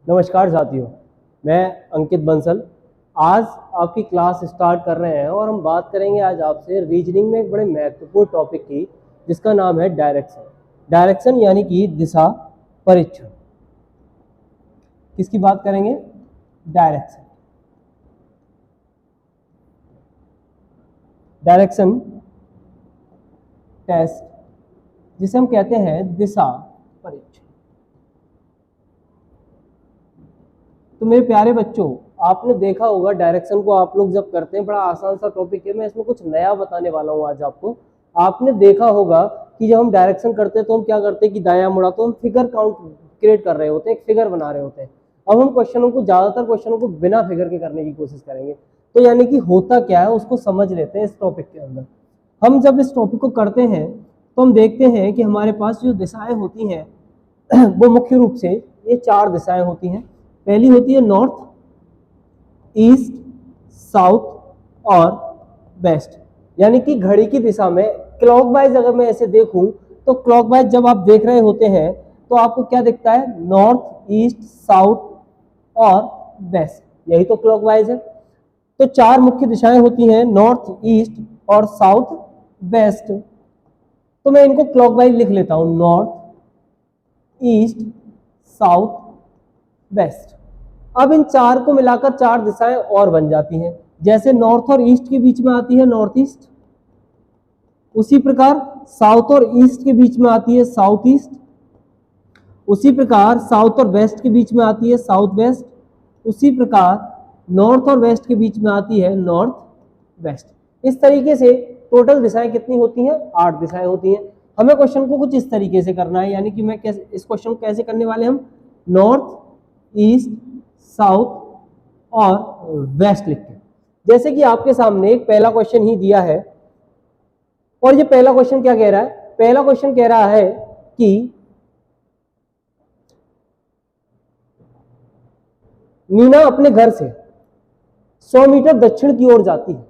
नमस्कार साथियों, मैं अंकित बंसल। आज आपकी क्लास स्टार्ट कर रहे हैं और हम बात करेंगे आज आपसे रीजनिंग में एक बड़े महत्वपूर्ण टॉपिक की, जिसका नाम है डायरेक्शन। डायरेक्शन यानी कि दिशा परीक्षण। किसकी बात करेंगे? डायरेक्शन। डायरेक्शन टेस्ट, जिसे हम कहते हैं दिशा परीक्षण। तो मेरे प्यारे बच्चों, आपने देखा होगा डायरेक्शन को आप लोग जब करते हैं, बड़ा आसान सा टॉपिक है। मैं इसमें कुछ नया बताने वाला हूँ आज आपको। आपने देखा होगा कि जब हम डायरेक्शन करते हैं तो हम क्या करते हैं कि दायां मुड़ा, तो हम फिगर काउंट क्रिएट कर रहे होते हैं, एक फिगर बना रहे होते हैं। अब हम ज्यादातर क्वेश्चनों को बिना फिगर के करने की कोशिश करेंगे। तो यानी कि होता क्या है उसको समझ लेते हैं इस टॉपिक के अंदर। हम जब इस टॉपिक को करते हैं तो हम देखते हैं कि हमारे पास जो दिशाएं होती हैं वो मुख्य रूप से ये 4 दिशाएं होती हैं। पहली होती है नॉर्थ, ईस्ट, साउथ और वेस्ट। यानी कि घड़ी की दिशा में क्लॉकवाइज अगर मैं ऐसे देखूं तो क्लॉकवाइज जब आप देख रहे होते हैं तो आपको क्या दिखता है? नॉर्थ, ईस्ट, साउथ और वेस्ट। यही तो क्लॉकवाइज है। तो 4 मुख्य दिशाएं होती हैं, नॉर्थ, ईस्ट और साउथ, वेस्ट। तो मैं इनको क्लॉकवाइज लिख लेता हूं, नॉर्थ, ईस्ट, साउथ, वेस्ट। अब इन 4 को मिलाकर 4 दिशाएं और बन जाती हैं। जैसे नॉर्थ और ईस्ट के बीच में आती है नॉर्थ ईस्ट, उसी प्रकार साउथ और ईस्ट के बीच में आती है साउथ ईस्ट, उसी प्रकार साउथ और वेस्ट के बीच में आती है साउथ वेस्ट, उसी प्रकार नॉर्थ और वेस्ट के बीच में आती है नॉर्थ वेस्ट। इस तरीके से टोटल दिशाएं कितनी होती हैं? 8 दिशाएं होती हैं। हमें क्वेश्चन को कुछ इस तरीके से करना है, यानी कि मैं कैसे इस क्वेश्चन को कैसे करने वाले हम? नॉर्थ, ईस्ट, साउथ और वेस्ट लिख के। जैसे कि आपके सामने एक पहला क्वेश्चन ही दिया है, और ये पहला क्वेश्चन क्या कह रहा है? पहला क्वेश्चन कह रहा है कि मीना अपने घर से 100 मीटर दक्षिण की ओर जाती है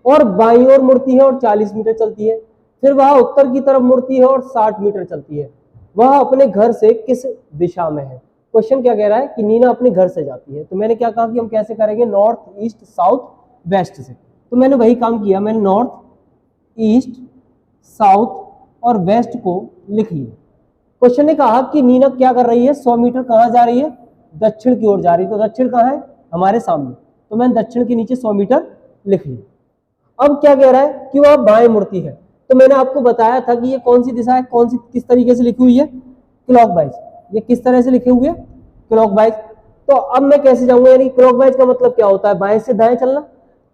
और बाईं ओर मुड़ती है और 40 मीटर चलती है। फिर वह उत्तर की तरफ मुड़ती है और 60 मीटर चलती है। वह अपने घर से किस दिशा में है? क्वेश्चन क्या कह रहा है कि नीना अपने घर से जाती है। तो मैंने क्या कहा कि हम कैसे करेंगे? नॉर्थ, ईस्ट, साउथ, वेस्ट से। तो मैंने वही काम किया, मैंने नॉर्थ, ईस्ट, साउथ और वेस्ट को लिख लिया। क्वेश्चन ने कहा कि नीना क्या कर रही है? 100 मीटर कहाँ जा रही है? दक्षिण की ओर जा रही है। तो दक्षिण कहाँ है? हमारे सामने। तो मैंने दक्षिण के नीचे 100 मीटर लिख लिया। अब क्या कह रहा है कि वह बाएं मुड़ती है। तो मैंने आपको बताया था कि ये कौन सी दिशा है, कौन सी किस तरीके से लिखी हुई है? क्लॉकवाइज। ये किस तरह से लिखे हुए? क्लॉकवाइज। तो अब मैं कैसे जाऊंगा? यानी क्लॉकवाइज का मतलब क्या होता है? बाएं से दाएं चलना।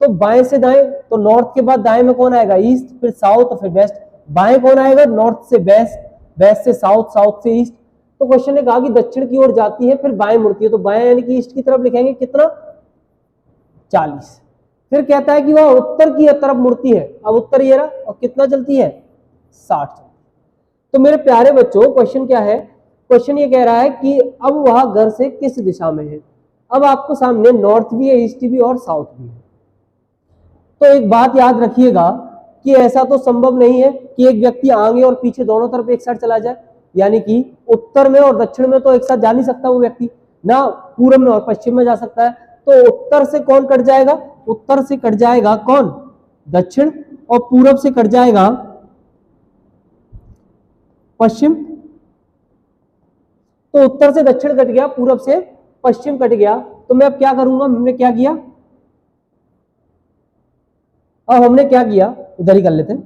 तो बाएं से दाएं, तो नॉर्थ के बाद दाएं में कौन आएगा? ईस्ट, फिर साउथ, फिर वेस्ट। बाएं कौन आएगा? नॉर्थ से वेस्ट, वेस्ट से साउथ, साउथ से ईस्ट। तो क्वेश्चन ने कहा कि दक्षिण की ओर जाती है फिर बाएं मुड़ती है। तो बाएं यानी कि ईस्ट की तरफ लिखेंगे कितना? 40। फिर कहता है कि वह उत्तर की तरफ मुड़ती है। अब उत्तर ये रहा, और कितना चलती है? 60। तो मेरे प्यारे बच्चों, क्वेश्चन क्या है? क्वेश्चन ये कह रहा है कि अब वह घर से किस दिशा में है। अब आपको सामने नॉर्थ भी है, ईस्ट भी और साउथ भी है। तो एक बात याद रखिएगा कि ऐसा तो संभव नहीं है कि एक व्यक्ति आगे और पीछे दोनों तरफ एक साथ चला जाए। यानी कि उत्तर में और दक्षिण में तो एक साथ जा नहीं सकता वो व्यक्ति, ना पूर्व में और पश्चिम में जा सकता है। तो उत्तर से कौन कट जाएगा? उत्तर से कट जाएगा कौन? दक्षिण। और पूरब से कट जाएगा पश्चिम। तो उत्तर से दक्षिण कट गया, पूरब से पश्चिम कट गया। तो मैं अब क्या करूंगा? हमने क्या किया? अब हमने क्या किया, इधर ही कर लेते हैं।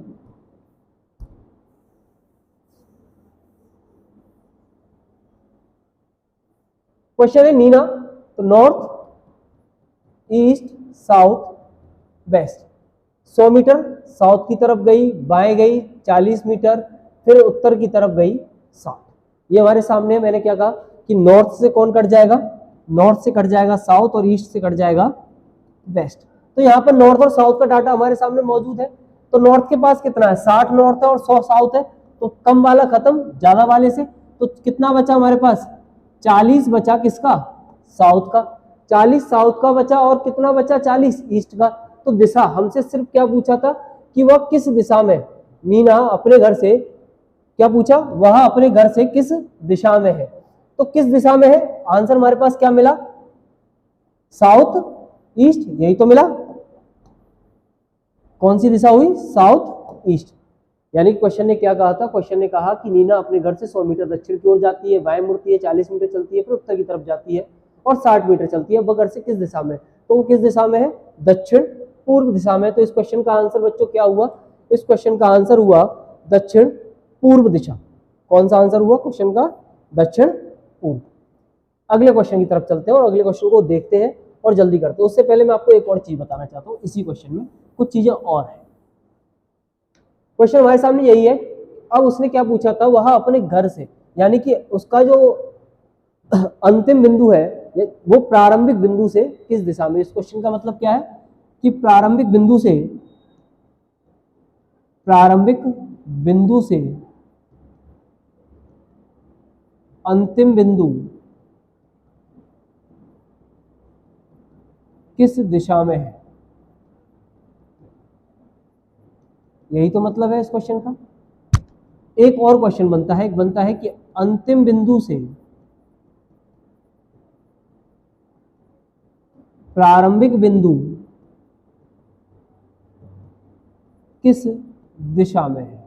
क्वेश्चन है नीना, तो north, east, south, west. 100 metre south की तरफ गई, बाएं गई 40 मीटर, फिर उत्तर की तरफ गई 60। ये हमारे सामने है। मैंने क्या कहा कि नॉर्थ से कौन कट जाएगा? नॉर्थ से कट जाएगा साउथ, और ईस्ट से कट जाएगा वेस्ट। तो यहाँ पर नॉर्थ और साउथ का डाटा हमारे सामने मौजूद है। तो नॉर्थ के पास कितना है? 60 नॉर्थ है और 100 साउथ है। तो कम वाला खत्म, ज्यादा वाले से। तो कितना बचा हमारे पास? 40 बचा। किसका? साउथ का। 40 साउथ का बचा, और कितना बचा? 40 ईस्ट का। तो दिशा हमसे सिर्फ क्या पूछा था कि वह किस दिशा में, मीना अपने घर से क्या पूछा? वह अपने घर से किस दिशा में है। तो किस दिशा में है? आंसर हमारे पास क्या मिला? साउथ ईस्ट, यही तो मिला। कौन सी दिशा हुई? South east. यानी क्वेश्चन ने क्या कहा था? क्वेश्चन ने कहा कि नीना अपने घर से 100 मीटर दक्षिण की ओर जाती है, बाएं मुड़ती है, 40 मीटर चलती है, फिर उत्तर की तरफ जाती है और 60 मीटर चलती है। वह घर से किस दिशा में? तो वो किस दिशा में है? दक्षिण पूर्व दिशा में। तो इस क्वेश्चन का आंसर बच्चों क्या हुआ? इस क्वेश्चन का आंसर हुआ दक्षिण पूर्व दिशा। कौन सा आंसर हुआ क्वेश्चन का? दक्षिण पूर्व। अगले क्वेश्चन की तरफ चलते हैं और अगले क्वेश्चन को देखते हैं और जल्दी करते हैं। उससे पहले मैं आपको एक और चीज बताना चाहता हूँ, इसी क्वेश्चन में कुछ चीजें और है। क्वेश्चन हमारे सामने यही है। अब उसने क्या पूछा था? वह अपने घर से, यानी कि उसका जो अंतिम बिंदु है वो प्रारंभिक बिंदु से किस दिशा में। इस क्वेश्चन का मतलब क्या है कि प्रारंभिक बिंदु से अंतिम बिंदु किस दिशा में है, यही तो मतलब है इस क्वेश्चन का। एक और क्वेश्चन बनता है कि अंतिम बिंदु से प्रारंभिक बिंदु किस दिशा में है।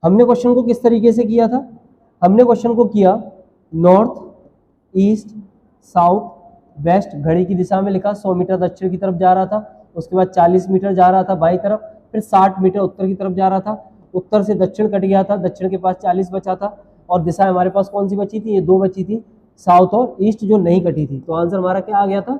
हमने क्वेश्चन को किस तरीके से किया था? हमने क्वेश्चन को किया नॉर्थ, ईस्ट, साउथ, वेस्ट, घड़ी की दिशा में लिखा। 100 मीटर दक्षिण की तरफ जा रहा था, उसके बाद 40 मीटर जा रहा था बाईं तरफ, फिर 60 मीटर उत्तर की तरफ जा रहा था, उत्तर से दक्षिण कट गया था, दक्षिण के पास 40 बचा था और दिशा हमारे पास कौन सी बची थी? ये दो बची थी, साउथ और ईस्ट, जो नहीं कटी थी। तो आंसर हमारा क्या आ गया था?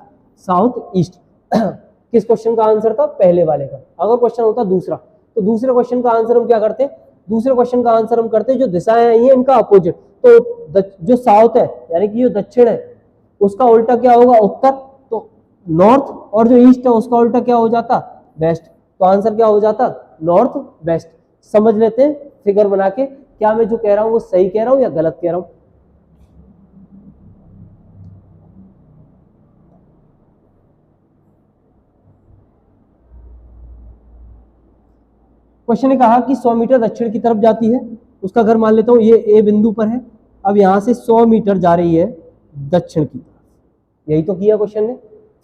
South east. किस क्वेश्चन का आंसर था? पहले वाले का। अगर क्वेश्चन होता दूसरा, तो दूसरे क्वेश्चन का आंसर हम क्या करते? दूसरे क्वेश्चन का आंसर हम करते जो दिशाएं आई हैं इनका अपोजिट। तो जो साउथ है यानी कि जो दक्षिण है उसका उल्टा क्या होगा? उत्तर। तो नॉर्थ, और जो ईस्ट है उसका उल्टा क्या हो जाता? वेस्ट। तो आंसर क्या हो जाता? North west. समझ लेते हैं फिगर बना के, क्या मैं जो कह रहा हूं वो सही कह रहा हूं या गलत कह रहा हूं। क्वेश्चन ने कहा कि 100 मीटर दक्षिण की तरफ जाती है, उसका घर मान लेता हूं ये ए बिंदु पर है। अब यहां से 100 मीटर जा रही है दक्षिण की तरफ, यही तो किया क्वेश्चन ने।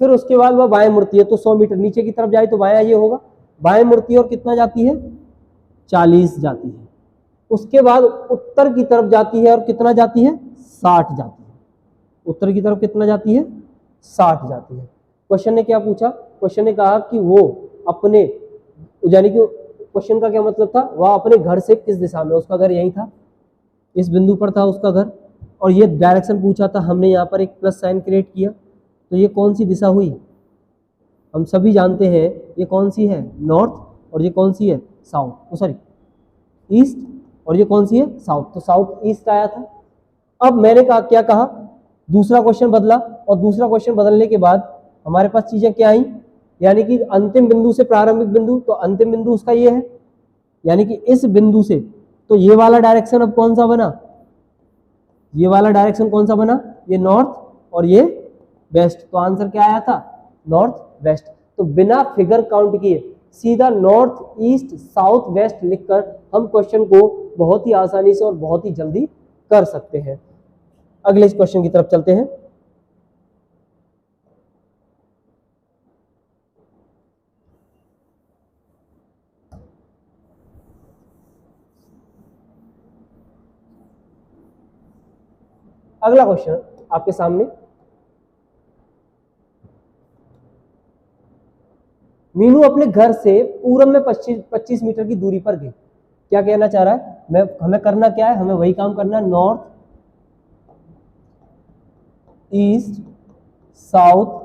फिर उसके बाद वह बाएं मुड़ती है, तो 100 मीटर नीचे की तरफ जाए तो बायां ये होगा। बाएं मुड़ती है और कितना जाती है? 40 जाती है। उसके बाद उत्तर की तरफ जाती है और कितना जाती है? 60 जाती है। उत्तर की तरफ कितना जाती है? 60 जाती है। क्वेश्चन ने क्या पूछा? क्वेश्चन ने कहा कि वो अपने, यानी कि क्वेश्चन का क्या मतलब था? वह अपने घर से किस दिशा में, उसका घर यही था, इस बिंदु पर था उसका घर, और ये डायरेक्शन पूछा था। हमने यहाँ पर एक प्लस साइन क्रिएट किया, तो ये कौन सी दिशा हुई? हम सभी जानते हैं ये कौन सी है? नॉर्थ। और ये कौन सी है? South, sorry east. और ये कौन सी है? साउथ। तो साउथ ईस्ट आया था। अब मैंने कहा क्या कहा? दूसरा क्वेश्चन बदला, और दूसरा क्वेश्चन बदलने के बाद हमारे पास चीजें क्या आई? यानी कि अंतिम बिंदु से प्रारंभिक बिंदु, तो अंतिम बिंदु उसका ये है, यानी कि इस बिंदु से। तो ये वाला डायरेक्शन अब कौन सा बना? ये वाला डायरेक्शन कौन सा बना? ये नॉर्थ और ये वेस्ट। तो आंसर क्या आया था? North west. तो बिना फिगर काउंट किए सीधा नॉर्थ, ईस्ट, साउथ, वेस्ट लिखकर हम क्वेश्चन को बहुत ही आसानी से और बहुत ही जल्दी कर सकते हैं। अगले क्वेश्चन की तरफ चलते हैं। अगला क्वेश्चन आपके सामने, मीनू अपने घर से पूरब में 25 मीटर की दूरी पर गई। क्या कहना चाह रहा है? हमें करना क्या है? हमें वही काम करना है, north, east, south,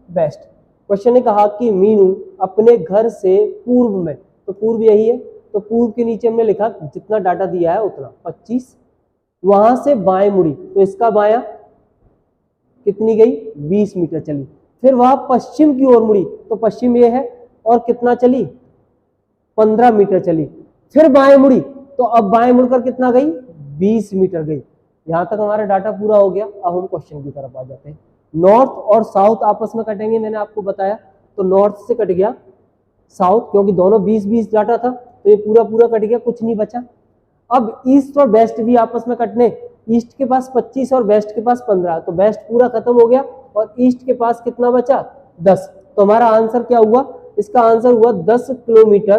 west. Question ने कहा कि मीनू अपने घर से पूर्व में, तो पूर्व यही है, तो पूर्व के नीचे हमने लिखा जितना डाटा दिया है उतना 25, वहां से बाएं मुड़ी, तो इसका बायां कितनी गई? 20 मीटर चली। फिर वहां पश्चिम की ओर मुड़ी, तो पश्चिम ये है, और कितना चली? 15 मीटर चली। फिर बाएं मुड़ी, तो अब बाएं मुड़कर कितना गई? 20 मीटर गई। यहां तक हमारा डाटा पूरा हो गया। अब हम क्वेश्चन की तरफ आ जाते हैं। नॉर्थ और साउथ आपस में कटेंगे, मैंने आपको बताया, तो नॉर्थ से कट गया साउथ, क्योंकि दोनों 20-20 डाटा था, तो ये पूरा पूरा कट गया, कुछ नहीं बचा। अब ईस्ट और वेस्ट भी आपस में कटने, ईस्ट के पास 25 और वेस्ट के पास 15, तो वेस्ट पूरा खत्म हो गया और ईस्ट के पास कितना बचा 10। तो हमारा आंसर क्या हुआ, इसका आंसर हुआ 10 किलोमीटर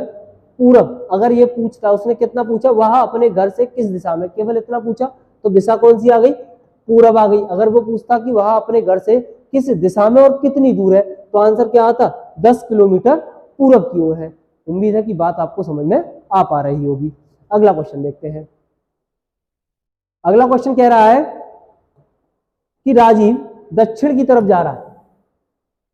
पूरब। अगर ये पूछता, उसने कितना पूछा, वह अपने घर से किस दिशा में, केवल इतना पूछा, तो दिशा कौन सी आ गई, पूरब आ गई। अगर वो पूछता कि वह अपने घर से किस दिशा में और कितनी दूर है, तो आंसर क्या आता, 10 किलोमीटर पूरब की ओर है। उम्मीद है कि बात आपको समझ में आ पा रही होगी। अगला क्वेश्चन देखते हैं। अगला क्वेश्चन कह रहा है कि राजीव दक्षिण की तरफ जा रहा है।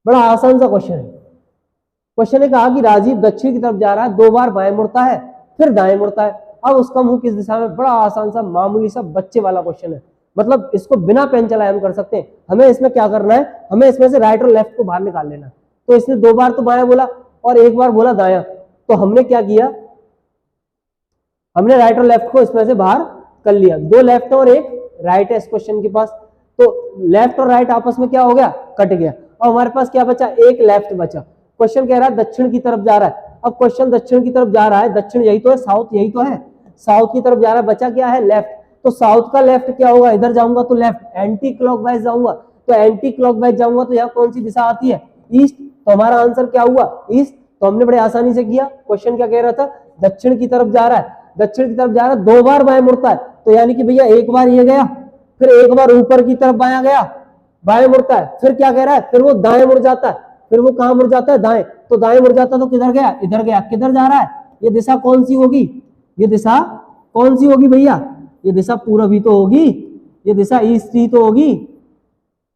बड़ा आसान सा क्वेश्चन है। क्वेश्चन ने कहा कि राजीव दक्षिण की तरफ जा रहा है, 2 बार बाएं मुड़ता है, फिर दाएं मुड़ता है। अब उसका मुंह किस दिशा में, बड़ा आसान सा मामूली सा बच्चे वाला क्वेश्चन है, मतलब इसको बिना पेन चलाए हम कर सकते हैं। हमें इसमें क्या करना है, हमें इसमें से राइट और लेफ्ट को बाहर निकाल लेना। तो इसने 2 बार तो बायां बोला और 1 बार बोला दायां, तो हमने क्या किया, हमने राइट और लेफ्ट को इसमें से बाहर कर लिया। 2 लेफ्ट और 1 राइट है इस क्वेश्चन के पास, तो लेफ्ट और राइट आपस में क्या हो गया, कट गया। और हमारे पास क्या बचा, 1 लेफ्ट बचा। क्वेश्चन कह रहा है दक्षिण की तरफ जा रहा है। अब क्वेश्चन दक्षिण की तरफ जा रहा है, दक्षिण यही तो है, साउथ यही तो है, साउथ की तरफ जा रहा है, बचा क्या है, लेफ्ट। तो साउथ का लेफ्ट क्या होगा, इधर जाऊंगा तो लेफ्ट, एंटी क्लॉकवाइज जाऊंगा, तो एंटी क्लॉकवाइज जाऊंगा तो यहाँ कौन सी दिशा आती है, ईस्ट। तो हमारा आंसर क्या हुआ, ईस्ट। तो हमने बड़े आसानी से किया। क्वेश्चन क्या कह रहा था, दक्षिण की तरफ जा रहा है, दक्षिण की तरफ जा रहा है, 2 बार बाएं मुड़ता है, तो यानी कि भैया 1 बार ये गया, फिर 1 बार ऊपर की तरफ बाया गया, बाएं मुड़ता है, फिर क्या कह रहा है, फिर वो दाएं मुड़ जाता है, फिर वो कहां मुड़ जाता है, दाएं। तो दाएं मुड़ जाता तो किधर गया, इधर गया। किधर जा रहा है, ये दिशा कौन सी होगी, ये दिशा कौन सी होगी भैया, ये दिशा पूरब ही तो होगी, ये दिशा ईस्ट ही तो होगी।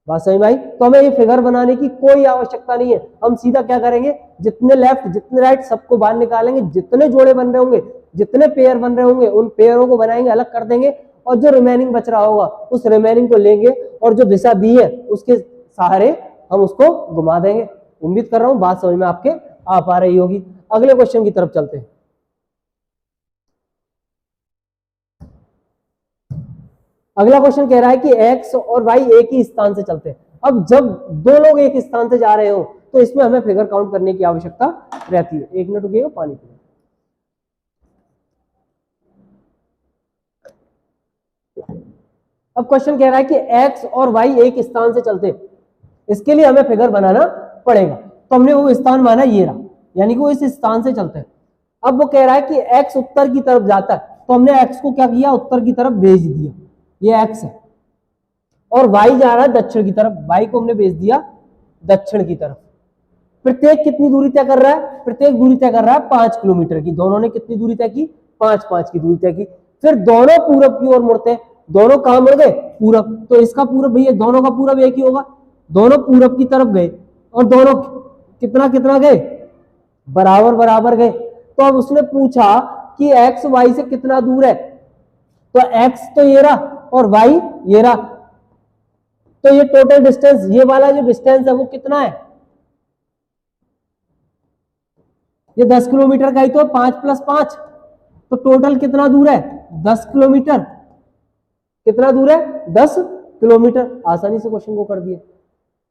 बात सही भाई। तो हमें ये फिगर बनाने की कोई आवश्यकता नहीं है, हम सीधा क्या करेंगे, जितने लेफ्ट जितने राइट सबको बाहर निकालेंगे, जितने जोड़े बन रहे होंगे, जितने पेयर बन रहे होंगे, उन पेयरों को बनाएंगे, अलग कर देंगे, और जो रिमेनिंग बच रहा होगा उस रिमेनिंग को लेंगे और जो दिशा दी है उसके सहारे हम उसको घुमा देंगे। उम्मीद कर रहा हूं बात समझ में आपके आ पा रही होगी। अगले क्वेश्चन की तरफ चलते हैं। अगला क्वेश्चन कह रहा है कि x और y एक ही स्थान से चलते हैं। अब जब 2 लोग एक स्थान से जा रहे हो तो इसमें हमें फिगर काउंट करने की आवश्यकता रहती है। 1 मिनट रुकिएगा, पानी पीना। अब क्वेश्चन कह रहा है कि x और y एक स्थान से चलते हैं, इसके लिए हमें फिगर बनाना पड़ेगा। तो हमने वो स्थान माना ये रहा, यानी कि वो इस स्थान से चलते हैं। अब वो कह रहा है कि x उत्तर की तरफ जाता है, तो हमने x को क्या किया, उत्तर की तरफ भेज दिया, ये x है, और y जा रहा है दक्षिण की तरफ, y को हमने भेज दिया दक्षिण की तरफ। प्रत्येक कितनी दूरी तय कर रहा है, प्रत्येक दूरी तय कर रहा है 5 किलोमीटर की। दोनों ने कितनी दूरी तय की, 5-5 की दूरी तय की। फिर दोनों पूरब की ओर मुड़ते हैं, दोनों कहां मुड़ गए, पूरब। तो इसका पूरब भैया, दोनों का पूरब एक ही होगा, दोनों पूरब की तरफ गए, और दोनों कितना कितना गए, बराबर बराबर गए। तो अब उसने पूछा कि x y से कितना दूर है, तो x तो ये रहा और y ये रहा, तो ये टोटल डिस्टेंस, ये वाला जो डिस्टेंस है वो कितना है, ये 10 किलोमीटर का ही तो, 5 + 5, तो टोटल कितना दूर है, 10 किलोमीटर। कितना दूर है, 10 किलोमीटर। आसानी से क्वेश्चन को कर दिए।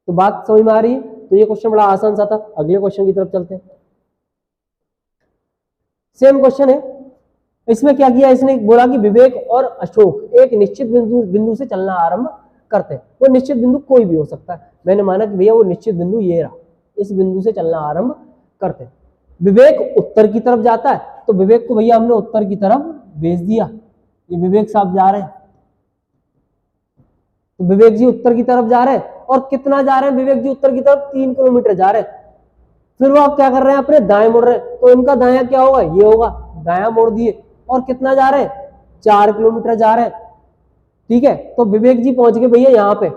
तो बात समझ में आ रही है। तो ये क्वेश्चन बड़ा आसान सा था। अगले क्वेश्चन की तरफ चलते हैं। सेम क्वेश्चन है, इसमें क्या किया, इसने बोला कि विवेक और अशोक एक निश्चित बिंदु से चलना आरंभ करते हैं। वो निश्चित बिंदु कोई भी हो सकता है, मैंने माना कि भैया वो निश्चित बिंदु ये रहा, इस बिंदु से चलना आरंभ करते हैं। विवेक उत्तर की तरफ जाता है, तो विवेक को भैया हमने उत्तर की तरफ भेज दिया, ये विवेक साहब जा रहे हैं, तो विवेक जी उत्तर की तरफ जा रहे हैं। और कितना जा रहे हैं विवेक जी उत्तर की तरफ, 3 किलोमीटर जा रहे हैं। फिर वो आप क्या कर रहे हैं, अपने दाएं मुड़ रहे हैं, तो इनका दायां क्या होगा, ये होगा, दायां मोड़ दिए। और कितना जा रहे हैं, 4 किलोमीटर जा रहे हैं। ठीक है, तो विवेक जी पहुंच गए भैया यहाँ पे।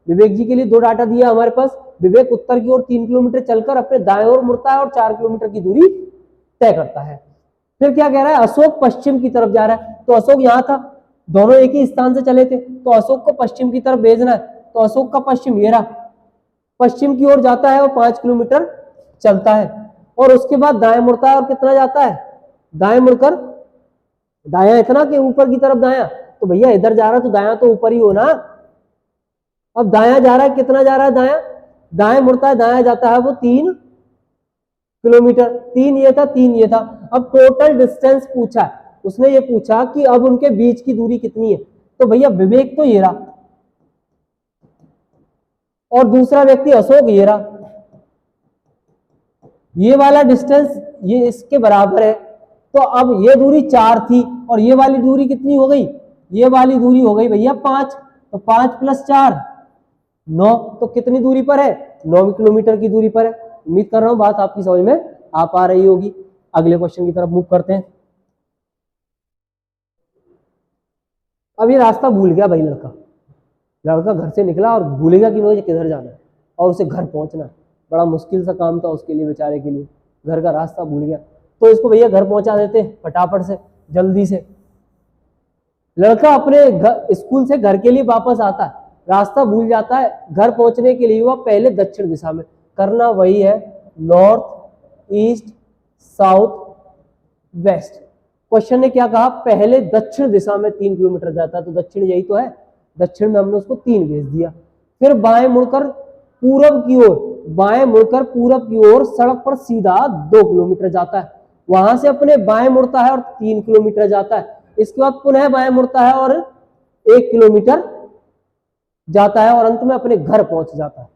विवेक जी के लिए 2 डाटा दिया हमारे पास, विवेक उत्तर की ओर 3 किलोमीटर चलकर अपने दाएं ओर मुड़ता है और 4 किलोमीटर की दूरी तय करता है। फिर क्या कह रहा है, अशोक पश्चिम की तरफ जा रहा है, तो अशोक यहाँ था, दोनों एक ही स्थान से चले थे, तो अशोक को पश्चिम की तरफ भेजना है। तो अशोक का पश्चिम ये रहा, पश्चिम की ओर जाता है और 5 किलोमीटर चलता है, और उसके बाद दाएं मुड़ता है और कितना जाता है, दाएं मुड़कर दायां इतना कि ऊपर की तरफ दायां, तो भैया इधर जा रहा है तो दायां तो ऊपर ही हो ना। अब दायां जा रहा है, कितना जा रहा है, दायां, दाएं मुड़ता है, दायां जाता है वो 3 किलोमीटर। 3 ये था, 3 ये था। अब टोटल डिस्टेंस पूछा है, उसने ये पूछा कि अब उनके बीच की दूरी कितनी है, तो भैया विवेक तो ये रहा और दूसरा व्यक्ति अशोक ये रहा, ये वाला डिस्टेंस ये इसके बराबर है, तो अब ये दूरी 4 थी और ये वाली दूरी कितनी हो गई, ये वाली दूरी हो गई भैया 5, तो 5 + 4 9, तो कितनी दूरी पर है, 9 किलोमीटर की दूरी पर है। उम्मीद कर रहा हूं बात आपकी समझ में आ पा रही होगी। अगले क्वेश्चन की तरफ मूव करते हैं। अब ये रास्ता भूल गया भाई लड़का घर से निकला और भूलेगा कि मुझे किधर जाना है और उसे घर पहुंचना है। बड़ा मुश्किल सा काम था उसके लिए, बेचारे के लिए, घर का रास्ता भूल गया। तो इसको भैया घर पहुंचा देते हैं फटाफट से, जल्दी से। लड़का अपने स्कूल से घर के लिए वापस आता है, रास्ता भूल जाता है, घर पहुंचने के लिए वह पहले दक्षिण दिशा में, करना वही है north east south west. Question ने क्या कहा, पहले दक्षिण दिशा में 3 किलोमीटर जाता है, तो दक्षिण यही तो है, दक्षिण में हमने उसको 3 भेज दिया। फिर बाएं मुड़कर पूरब की ओर, बाएं मुड़कर पूरब की ओर सड़क पर सीधा 2 किलोमीटर जाता है, वहां से अपने बाएं मुड़ता है और 3 किलोमीटर जाता है। इसके बाद पुनः बाएं मुड़ता है और 1 किलोमीटर जाता है और अंत में अपने घर पहुंच जाता है,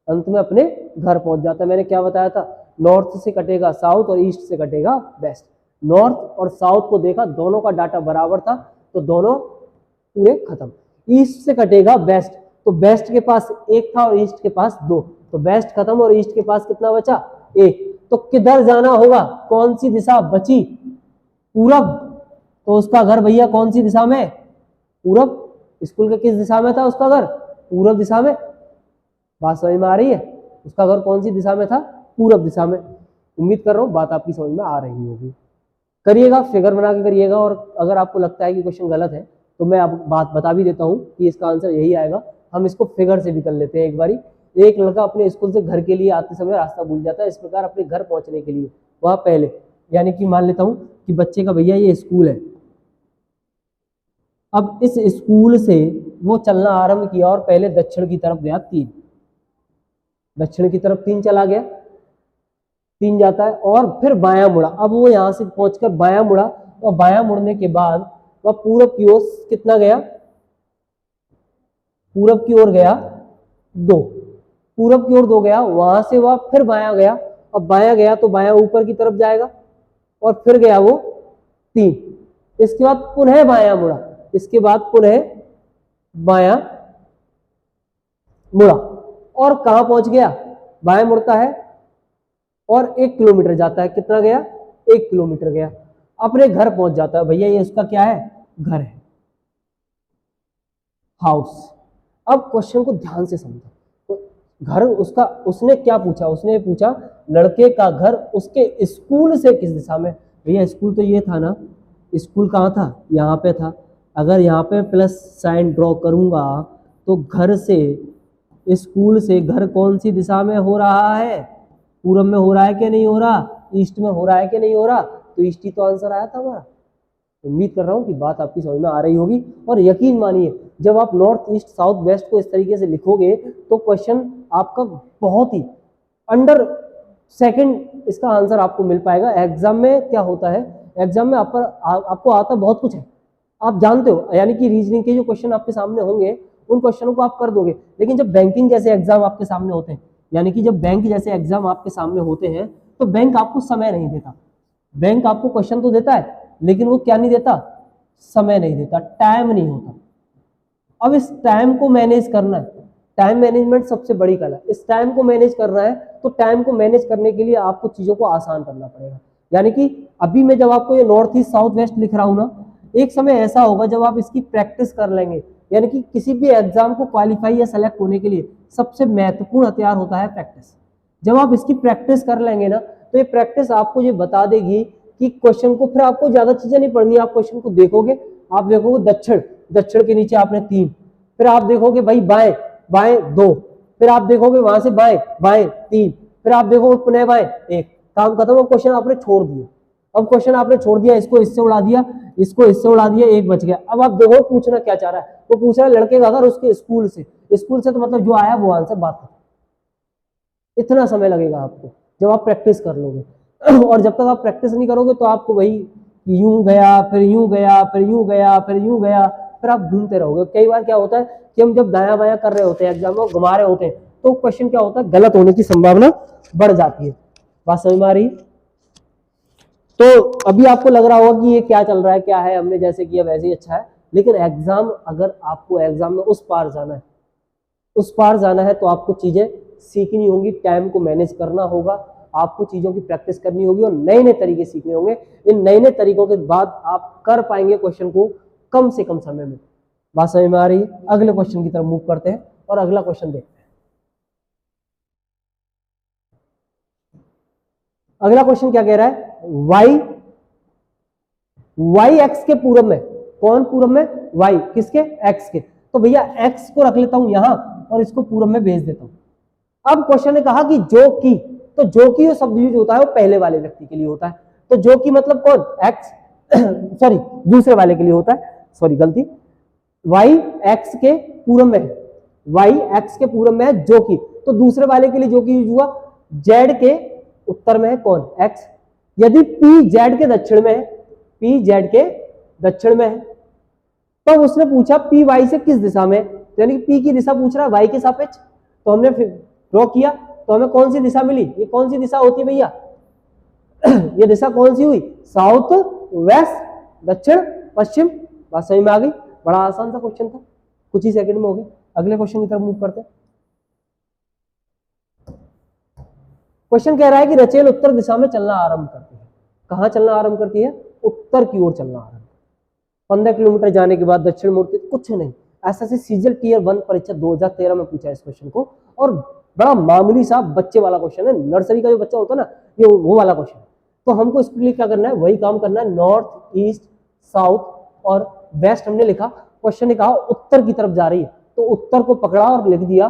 अंत में अपने घर पहुंच जाता है। मैंने क्या बताया था, नॉर्थ से कटेगा साउथ और ईस्ट से कटेगा वेस्ट। नॉर्थ और साउथ को देखा, दोनों का डाटा बराबर था, तो दोनों पूरे खत्म। ईस्ट से कटेगा वेस्ट, तो वेस्ट के पास 1 था और ईस्ट के पास 2, तो वेस्ट खत्म और ईस्ट के पास कितना बचा, 1। तो किधर जाना होगा, कौन सी दिशा बची, पूरब, तो उसका घर भैया कौन सी दिशा में, पूरब। स्कूल के किस दिशा में था उसका घर, पूरब दिशा में। बात समझ में आ रही है, उसका घर कौन सी दिशा में था, पूरब दिशा में। उम्मीद कर रहा हूँ बात आपकी समझ में आ रही होगी। करिएगा, फिगर बना के करिएगा, और अगर आपको लगता है कि क्वेश्चन गलत है तो मैं आप बात बता भी देता हूँ कि इसका आंसर यही आएगा। हम इसको फिगर से भी कर लेते हैं एक बारी। एक लड़का अपने स्कूल से घर के लिए आते समय रास्ता भूल जाता है, इस प्रकार अपने घर पहुंचने के लिए वह पहले, यानी कि मान लेता हूं कि बच्चे का भैया ये स्कूल है, अब इस स्कूल से वो चलना आरंभ किया और पहले दक्षिण की तरफ गया 3, दक्षिण की तरफ 3 चला गया, 3 जाता है और फिर बायां मुड़ा। अब वो यहां से पहुंचकर बायां मुड़ा और बायां मुड़ने के बाद वह पूरब की ओर कितना गया, पूरब की ओर गया 2, पूरब की ओर 2 गया, वहां से वह फिर बायां गया, अब बायां गया तो बायां ऊपर की तरफ जाएगा और फिर गया वो 3, इसके बाद पुनः बायां मुड़ा, इसके बाद पुनः बायां मुड़ा और कहां पहुंच गया, बायां मुड़ता है और 1 किलोमीटर जाता है, कितना गया, 1 किलोमीटर गया, अपने घर पहुंच जाता है। भैया ये उसका क्या है, घर है, हाउस। अब क्वेश्चन को ध्यान से समझो, तो घर उसका, उसने क्या पूछा, उसने पूछा लड़के का घर उसके स्कूल से किस दिशा में। भैया स्कूल तो ये था ना, स्कूल कहाँ था, यहाँ पे था। अगर यहाँ पे प्लस साइन ड्रॉ करूंगा तो घर से, स्कूल से घर कौन सी दिशा में हो रहा है, पूरब में हो रहा है कि नहीं हो रहा, ईस्ट में हो रहा है कि नहीं हो रहा, तो ईस्ट ही तो आंसर आया था हमारा। उम्मीद कर रहा हूं कि बात आपकी समझ में आ रही होगी। और यकीन मानिए जब आप नॉर्थ ईस्ट साउथ वेस्ट को इस तरीके से लिखोगे तो क्वेश्चन आपका बहुत ही अंडर सेकंड इसका आंसर आपको मिल पाएगा। एग्जाम में क्या होता है, एग्जाम में आपको आता बहुत कुछ है, आप जानते हो, यानी कि रीजनिंग के जो क्वेश्चन आपके सामने होंगे उन क्वेश्चनों को आप कर दोगे, लेकिन जब बैंकिंग जैसे एग्जाम आपके सामने होते हैं, यानी कि जब बैंक जैसे एग्जाम आपके सामने होते हैं तो बैंक आपको समय नहीं देता। बैंक आपको क्वेश्चन तो देता है लेकिन वो क्या नहीं देता, समय नहीं देता, टाइम नहीं होता। अब इस टाइम को मैनेज करना है, टाइम मैनेजमेंट सबसे बड़ी कला। इस टाइम को मैनेज करना है तो टाइम को मैनेज करने के लिए आपको चीजों को आसान करना पड़ेगा। यानी कि अभी मैं जब आपको ये नॉर्थ ईस्ट साउथ वेस्ट लिख रहा हूं ना, एक समय ऐसा होगा जब आप इसकी प्रैक्टिस कर लेंगे। यानी कि किसी भी एग्जाम को क्वालिफाई या सेलेक्ट होने के लिए सबसे महत्वपूर्ण हथियार होता है प्रैक्टिस। जब आप इसकी प्रैक्टिस कर लेंगे ना तो ये प्रैक्टिस आपको ये बता देगी कि क्वेश्चन को, फिर आपको ज्यादा चीजें नहीं पढ़नी, आप क्वेश्चन को देखोगे, आप देखोगे दक्षिण, दक्षिण के नीचे आपने 3, फिर आप देखोगे भाई बाएं, बाएं 2, फिर आप देखोगे वहां से बाएं, बाएं 3, फिर आप देखोगे पुनः बाएं 1, काम खत्म। अब क्वेश्चन आपने छोड़ दिया, अब क्वेश्चन आपने छोड़ दिया, इसको इससे उड़ा दिया, इसको इससे उड़ा दिया, 1 बच गया। अब आप देखो पूछना क्या चाह रहा है, वो पूछ रहा है लड़के का घर उसके स्कूल से, स्कूल से तो मतलब जो आया वो आंसर, बात इतना समय लगेगा आपको जब आप प्रैक्टिस कर लोगे। और जब तक आप प्रैक्टिस नहीं करोगे तो आपको वही यूं गया, फिर यूं गया, फिर यूं गया, फिर यूं गया, फिर आप घूमते रहोगे। कई बार क्या होता है कि हम जब दायां बायां कर रहे होते हैं, एग्जाम में घुमा रहे होते हैं, तो क्वेश्चन क्या होता है, गलत होने की संभावना बढ़ जाती है। बात समझ में आ रही? तो अभी आपको लग रहा होगा कि ये क्या चल रहा है, क्या है, हमने जैसे किया वैसे ही अच्छा है, लेकिन एग्जाम, अगर आपको एग्जाम में उस पार जाना है, उस पार जाना है, तो आपको चीजें सीखनी होंगी, टाइम को मैनेज करना होगा, आपको चीजों की प्रैक्टिस करनी होगी और नए नए तरीके सीखने होंगे। इन नए नए तरीकों के बाद आप कर पाएंगे क्वेश्चन को कम से कम समय में। बात समझ में आ रही है? अगले क्वेश्चन की तरफ मूव करते हैं और अगला क्वेश्चन देखते हैं। अगला क्वेश्चन क्या कह रहा है, वाई एक्स के पूरब में, कौन पूरब में, वाई, किसके, एक्स के। तो भैया एक्स को रख लेता हूं यहां और इसको पूरब में भेज देता हूं। अब क्वेश्चन ने कहा कि जो कि, तो जो कि शब्द यूज होता है वो पहले वाले व्यक्ति के लिए होता है। तो जो कि मतलब कौन, एक्स, सॉरी दूसरे वाले के लिए होता है, सॉरी गलती, वाई एक्स के पूरब में है, वाई एक्स के पूरब में है जो कि, तो दूसरे वाले के लिए जो कि यूज हुआ। जेड के उत्तर में है कौन, एक्स। यदि पी जेड के दक्षिण में है, पी जेड के दक्षिण में है, तो उसने पूछा पी वाई से किस दिशा में, यानी कि पी की दिशा पूछ रहा है वाई के सापेक्ष। तो हमने ड्रॉ किया, तो हमें कौन सी दिशा मिली, ये कौन सी दिशा होती है भैया, ये दिशा कौन सी हुई, साउथ वेस्ट, दक्षिण पश्चिम। बात समझ में आ गई? बड़ा आसान सा क्वेश्चन था, कुछ ही सेकंड में हो गया। अगले क्वेश्चन की तरफ मूव करते हैं। क्वेश्चन कह रहा है कि रचेल उत्तर दिशा में चलना आरंभ करती है। कहां चलना आरंभ करती है, उत्तर की ओर चलना आरंभ। 15 किलोमीटर जाने के बाद दक्षिण मुड़ती, कुछ नहीं। ऐसा से सीजल टीयर 1 परीक्षा 2013 में पूछा इस क्वेश्चन को, और बड़ा मामूली सा बच्चे वाला क्वेश्चन है, नर्सरी का जो बच्चा होता है ना, ये वो वाला क्वेश्चन है। तो हमको इसके लिए क्या करना है, वही काम करना है, नॉर्थ ईस्ट साउथ और वेस्ट हमने लिखा। क्वेश्चन ने कहा उत्तर की तरफ जा रही है, तो उत्तर को पकड़ा और लिख दिया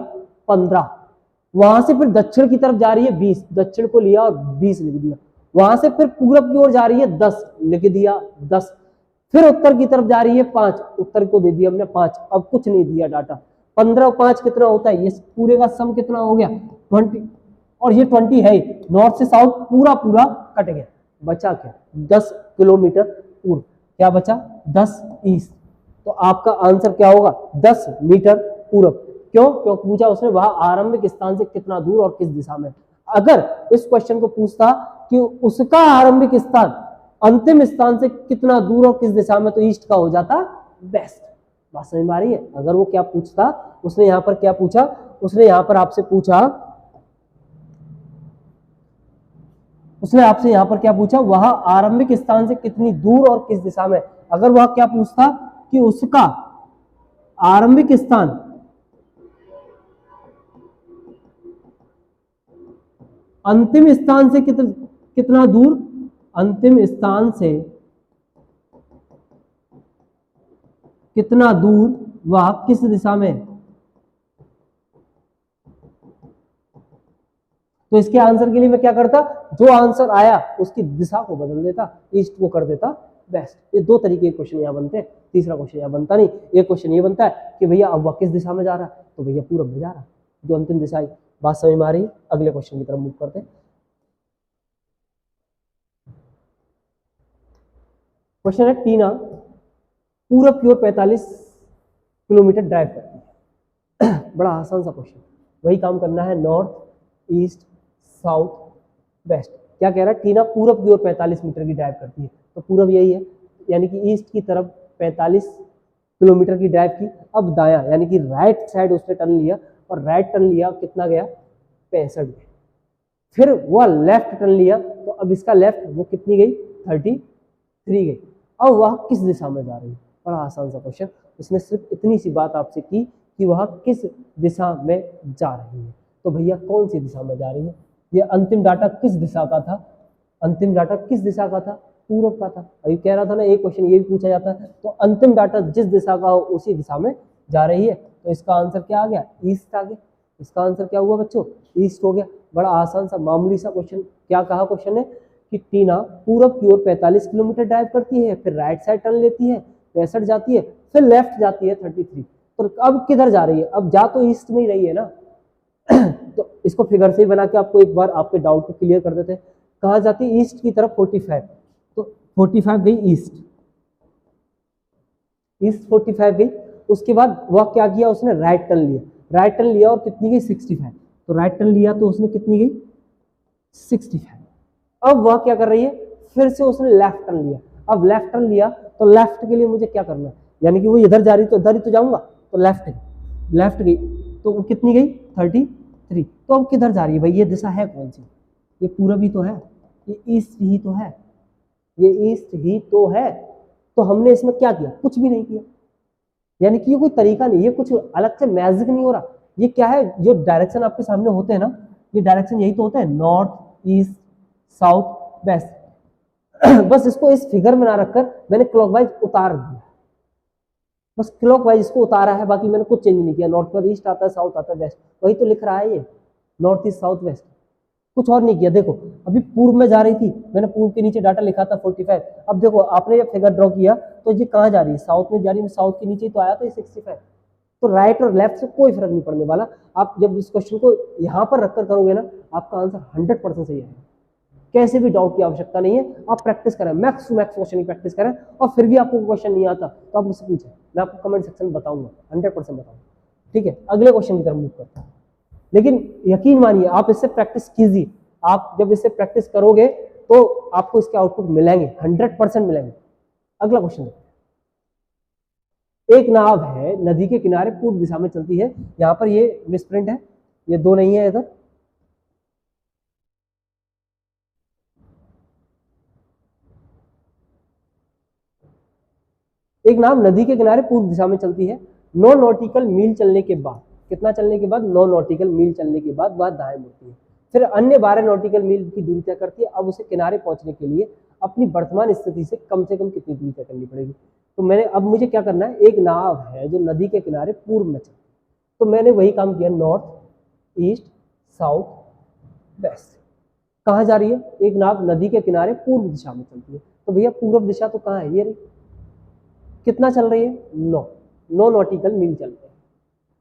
15। वहां से फिर दक्षिण की तरफ जा रही है 20, दक्षिण को लिया और 20 लिख दिया। वहां से फिर पूरब की ओर जा रही है 10, लिख दिया 10। फिर उत्तर की तरफ जा रही है 5, उत्तर को दे दिया हमने 5। अब कुछ नहीं दिया डाटा। 15 और 5 कितना होता है, ये पूरे का सम कितना हो गया, 20, और ये 20 है। नॉर्थ से साउथ पूरा पूरा कट गया, बचा क्या, 10 किलोमीटर पूर्व। क्या बचा, 10 ईस्ट। तो आपका आंसर क्या होगा, 10 मीटर पूर्व। क्यों, क्योंकि पूछा उसने वहां आरंभिक स्थान से कितना दूर और किस दिशा में। अगर इस क्वेश्चन को पूछता कि उसका आरंभिक स्थान अंतिम स्थान से कितना दूर और किस दिशा में, तो ईस्ट का हो जाता वेस्ट। बात समझ में आ रही है? अगर वो क्या पूछता, उसने यहां पर क्या पूछा, उसने यहां पर आपसे पूछा, उसने आपसे यहां पर क्या पूछा, वहां आरंभिक स्थान से कितनी दूर और किस दिशा में। अगर वह क्या पूछता कि उसका आरंभिक स्थान अंतिम स्थान से कितना दूर, अंतिम स्थान से कितना दूर, वह किस दिशा में, तो इसके आंसर के लिए मैं क्या करता, जो आंसर आया उसकी दिशा को बदल देता, ईस्ट को कर देता वेस्ट। ये दो तरीके के क्वेश्चन यहां बनते हैं। तीसरा क्वेश्चन यहां बनता नहीं। एक क्वेश्चन ये बनता है कि भैया अब वह किस दिशा में जा रहा है, तो भैया पूरब में जा रहा है, जो अंतिम दिशा है। बात समझ में आ रही है? अगले क्वेश्चन की तरफ मूव करते हैं। क्वेश्चन है, टीना पूरब की ओर 45 किलोमीटर ड्राइव करती है। बड़ा आसान सा क्वेश्चन, वही काम करना है, नॉर्थ ईस्ट साउथ वेस्ट। क्या कह रहा है, टीना पूरब की ओर 45 मीटर की ड्राइव करती है, तो पूरब यही है, यानी कि ईस्ट की तरफ 45 किलोमीटर की ड्राइव की। अब दायां यानी कि राइट साइड उसने टर्न लिया, और राइट टर्न लिया कितना गया, 65 गया। फिर वह लेफ्ट टर्न लिया, तो अब इसका लेफ्ट वो कितनी गई, 33 गई। अब वह किस दिशा में जा रही है, बड़ा आसान सा क्वेश्चन। उसने सिर्फ इतनी सी बात आपसे की कि वह किस दिशा में जा रही है, तो भैया कौन सी दिशा में जा रही है। ये अंतिम डाटा किस दिशा का था, अंतिम डाटा किस दिशा का था, पूरब का था। अभी कह रहा था ना, एक क्वेश्चन ये भी पूछा जाता है, तो अंतिम डाटा जिस दिशा का हो उसी दिशा में जा रही है, तो इसका आंसर क्या आ गया, ईस्ट आ गया। इसका आंसर क्या हुआ बच्चों, ईस्ट हो गया। बड़ा आसान सा मामूली सा क्वेश्चन। क्या कहा क्वेश्चन ने कि टीना पूरब की ओर 45 किलोमीटर ड्राइव करती है, फिर राइट साइड टर्न लेती है, 65 जाती है, फिर लेफ्ट जाती है 33। तो अब किधर जा रही है, अब जा तो ईस्ट में ही रही है ना। तो इसको फिगर से ही बना के आपको एक बार आपके डाउट को क्लियर कर देते हैं। कहाँ जाती है, ईस्ट की तरफ 45। तो 45 गई ईस्ट, ईस्ट 45 गई। उसके बाद वह क्या किया, उसने राइट टर्न लिया, राइट टर्न लिया और कितनी गई 65। तो राइट टर्न लिया तो उसने कितनी गई 65। अब वह क्या कर रही है, फिर से उसने लेफ्ट टर्न लिया। अब लेफ्ट टर्न लिया तो लेफ्ट के लिए मुझे क्या करना है, यानी कि वो इधर जा रही तो इधर ही तो जाऊंगा, तो लेफ्ट लेफ्ट गई तो वो कितनी गई 33। तो अब किधर जा रही है भाई, ये दिशा है कौन सी, ये पूरब ही तो है, ये ईस्ट ही तो है, ये ईस्ट ही तो है। तो हमने इसमें क्या किया, कुछ भी नहीं किया, यानी कि ये कोई तरीका नहीं, ये कुछ अलग से मैजिक नहीं हो रहा। ये क्या है, जो डायरेक्शन आपके सामने होते हैं ना, ये डायरेक्शन यही तो होता है, नॉर्थ ईस्ट साउथ वेस्ट। बस इसको इस फिगर में ना रखकर मैंने क्लॉकवाइज उतार दिया, बस क्लॉकवाइज इसको उतारा है, बाकी मैंने कुछ चेंज नहीं किया। नॉर्थ पर ईस्ट आता है, साउथ आता है, वेस्ट, वही तो लिख रहा है ये, नॉर्थ ईस्ट साउथ वेस्ट, कुछ और नहीं किया। देखो अभी पूर्व में जा रही थी, मैंने पूर्व के नीचे डाटा लिखा था 45। अब देखो आपने ये फिगर ड्रॉ किया तो ये कहाँ जा रही है, साउथ में जा रही है, साउथ के नीचे ही तो आया था ये 65। तो राइट और लेफ्ट से कोई फर्क नहीं पड़ने वाला। आप जब इस क्वेश्चन को यहाँ पर रखकर करोगे ना, आपका आंसर 100% सही आएगा, कैसे भी डाउट की आवश्यकता नहीं है। आप प्रैक्टिस करें, मैक्स टू मैक्स क्वेश्चन की प्रैक्टिस करें, और फिर भी आपको क्वेश्चन नहीं आता तो आप मुझसे पूछें, मैं आपको कमेंट सेक्शन में बताऊंगा, 100% बताऊंगा। ठीक है, अगले क्वेश्चन की तरफ मूव करते हैं। लेकिन यकीन मानिए आप इससे प्रैक्टिस कीजिए, आप जब इससे प्रैक्टिस करोगे तो आपको इसके आउटपुट मिलेंगे, 100% मिलेंगे। अगला क्वेश्चन देखते हैं। एक नाव है, नदी के किनारे पूर्व दिशा में चलती है, यहाँ पर ये मिसप्रिंट है, ये 2 नहीं है इधर। एक नाव नदी के किनारे पूर्व दिशा में चलती है, 9 नॉटिकल मील चलने के बाद, कितना चलने के बाद, 9 नॉटिकल मील चलने के बाद वह दाएं मुड़ती है, फिर अन्य 12 नॉटिकल मील की दूरी तय करती है। अब उसे किनारे पहुंचने के लिए अपनी वर्तमान स्थिति से कम कितनी दूरी तय करनी पड़ेगी। तो मैंने अब मुझे क्या करना है, एक नाव है जो नदी के किनारे पूर्व में चलती है, तो मैंने वही काम किया, नॉर्थ ईस्ट साउथ वेस्ट। कहाँ जा रही है, एक नाव नदी के किनारे पूर्व दिशा में चलती है, तो भैया पूर्व दिशा तो कहाँ है, ये रही। कितना चल रही है, 9 नॉटिकल मील चल रहे हैं।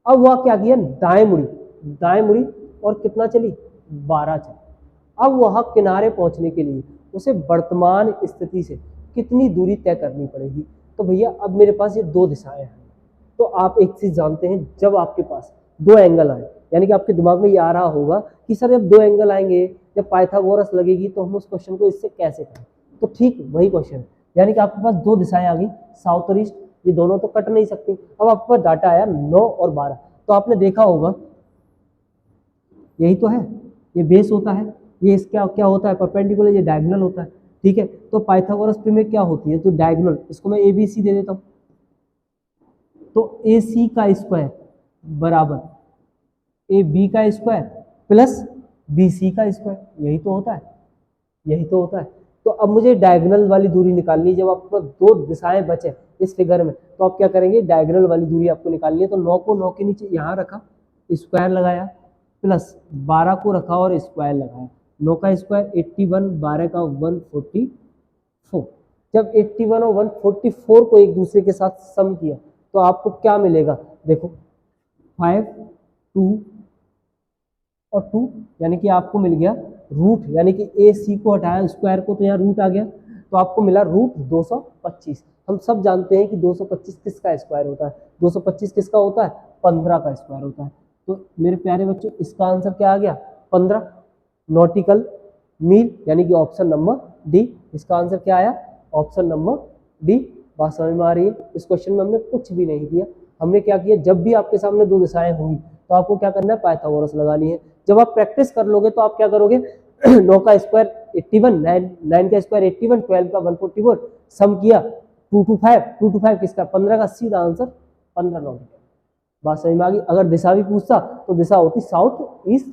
अब वह क्या किया, दाएं मुड़ी, दाएं मुड़ी और कितना चली, 12 चली। अब वह किनारे पहुंचने के लिए उसे वर्तमान स्थिति से कितनी दूरी तय करनी पड़ेगी। तो भैया अब मेरे पास ये 2 दिशाएं हैं, तो आप एक चीज जानते हैं, जब आपके पास 2 एंगल आए, यानी कि आपके दिमाग में ये आ रहा होगा कि सर जब 2 एंगल आएंगे, जब पाइथागोरस लगेगी तो हम उस क्वेश्चन को इससे कैसे करें। तो ठीक वही क्वेश्चन है, यानी कि आपके पास 2 दिशाएं आ गई, साउथ और ईस्ट, ये दोनों तो कट नहीं सकती। अब आपके पास डाटा आया 9 और 12, तो आपने देखा होगा यही तो है, ये बेस होता है, ये इसका क्या होता है, परपेंडिकुलर, ये डायगोनल होता है। ठीक है, तो पाइथागोरस प्रमेय क्या होती है, तो डायगोनल, इसको मैं ABC दे देता हूँ, तो AC का स्क्वायर बराबर AB का स्क्वायर प्लस BC का स्क्वायर, यही तो होता है, यही तो होता है। तो अब मुझे डायगोनल वाली दूरी निकालनी है, जब आपके पास 2 दिशाएं बचे इस फिगर में, तो आप क्या करेंगे, डायगोनल वाली दूरी आपको निकालनी है। तो 9 को 9 के नीचे यहाँ रखा, स्क्वायर लगाया, प्लस 12 को रखा और स्क्वायर लगाया, 9 का स्क्वायर 81, 12 का 144। जब 81 और 144 को एक दूसरे के साथ सम किया तो आपको क्या मिलेगा, देखो 5, 2 और 2, यानी कि आपको मिल गया रूट, यानी कि AC को हटाया स्क्वायर को तो यहाँ रूट आ गया, तो आपको मिला रूट 225। हम सब जानते हैं कि 225 किसका स्क्वायर होता है, 225 किसका होता है, 15 का स्क्वायर होता है। तो मेरे प्यारे बच्चों इसका आंसर क्या आ गया, 15 नॉटिकल मील, यानी कि ऑप्शन नंबर डी। इसका आंसर क्या आया, ऑप्शन नंबर डी। बात समझ में आ रही है। इस क्वेश्चन में हमने कुछ भी नहीं किया, हमने क्या किया, जब भी आपके सामने 2 दिशाएं होंगी तो आपको क्या करना है, पाइथागोरस लगानी है। जब आप प्रैक्टिस कर लोगे तो आप क्या करोगे, 9 का स्क्वायर 81, 9 का स्क्वायर 81, 12 का 144, सम किया 225 किसका, 15 का, सीधा आंसर 15 नॉटिकल। बात समझ में आ गई। अगर दिशा भी पूछता तो दिशा होती साउथ ईस्ट।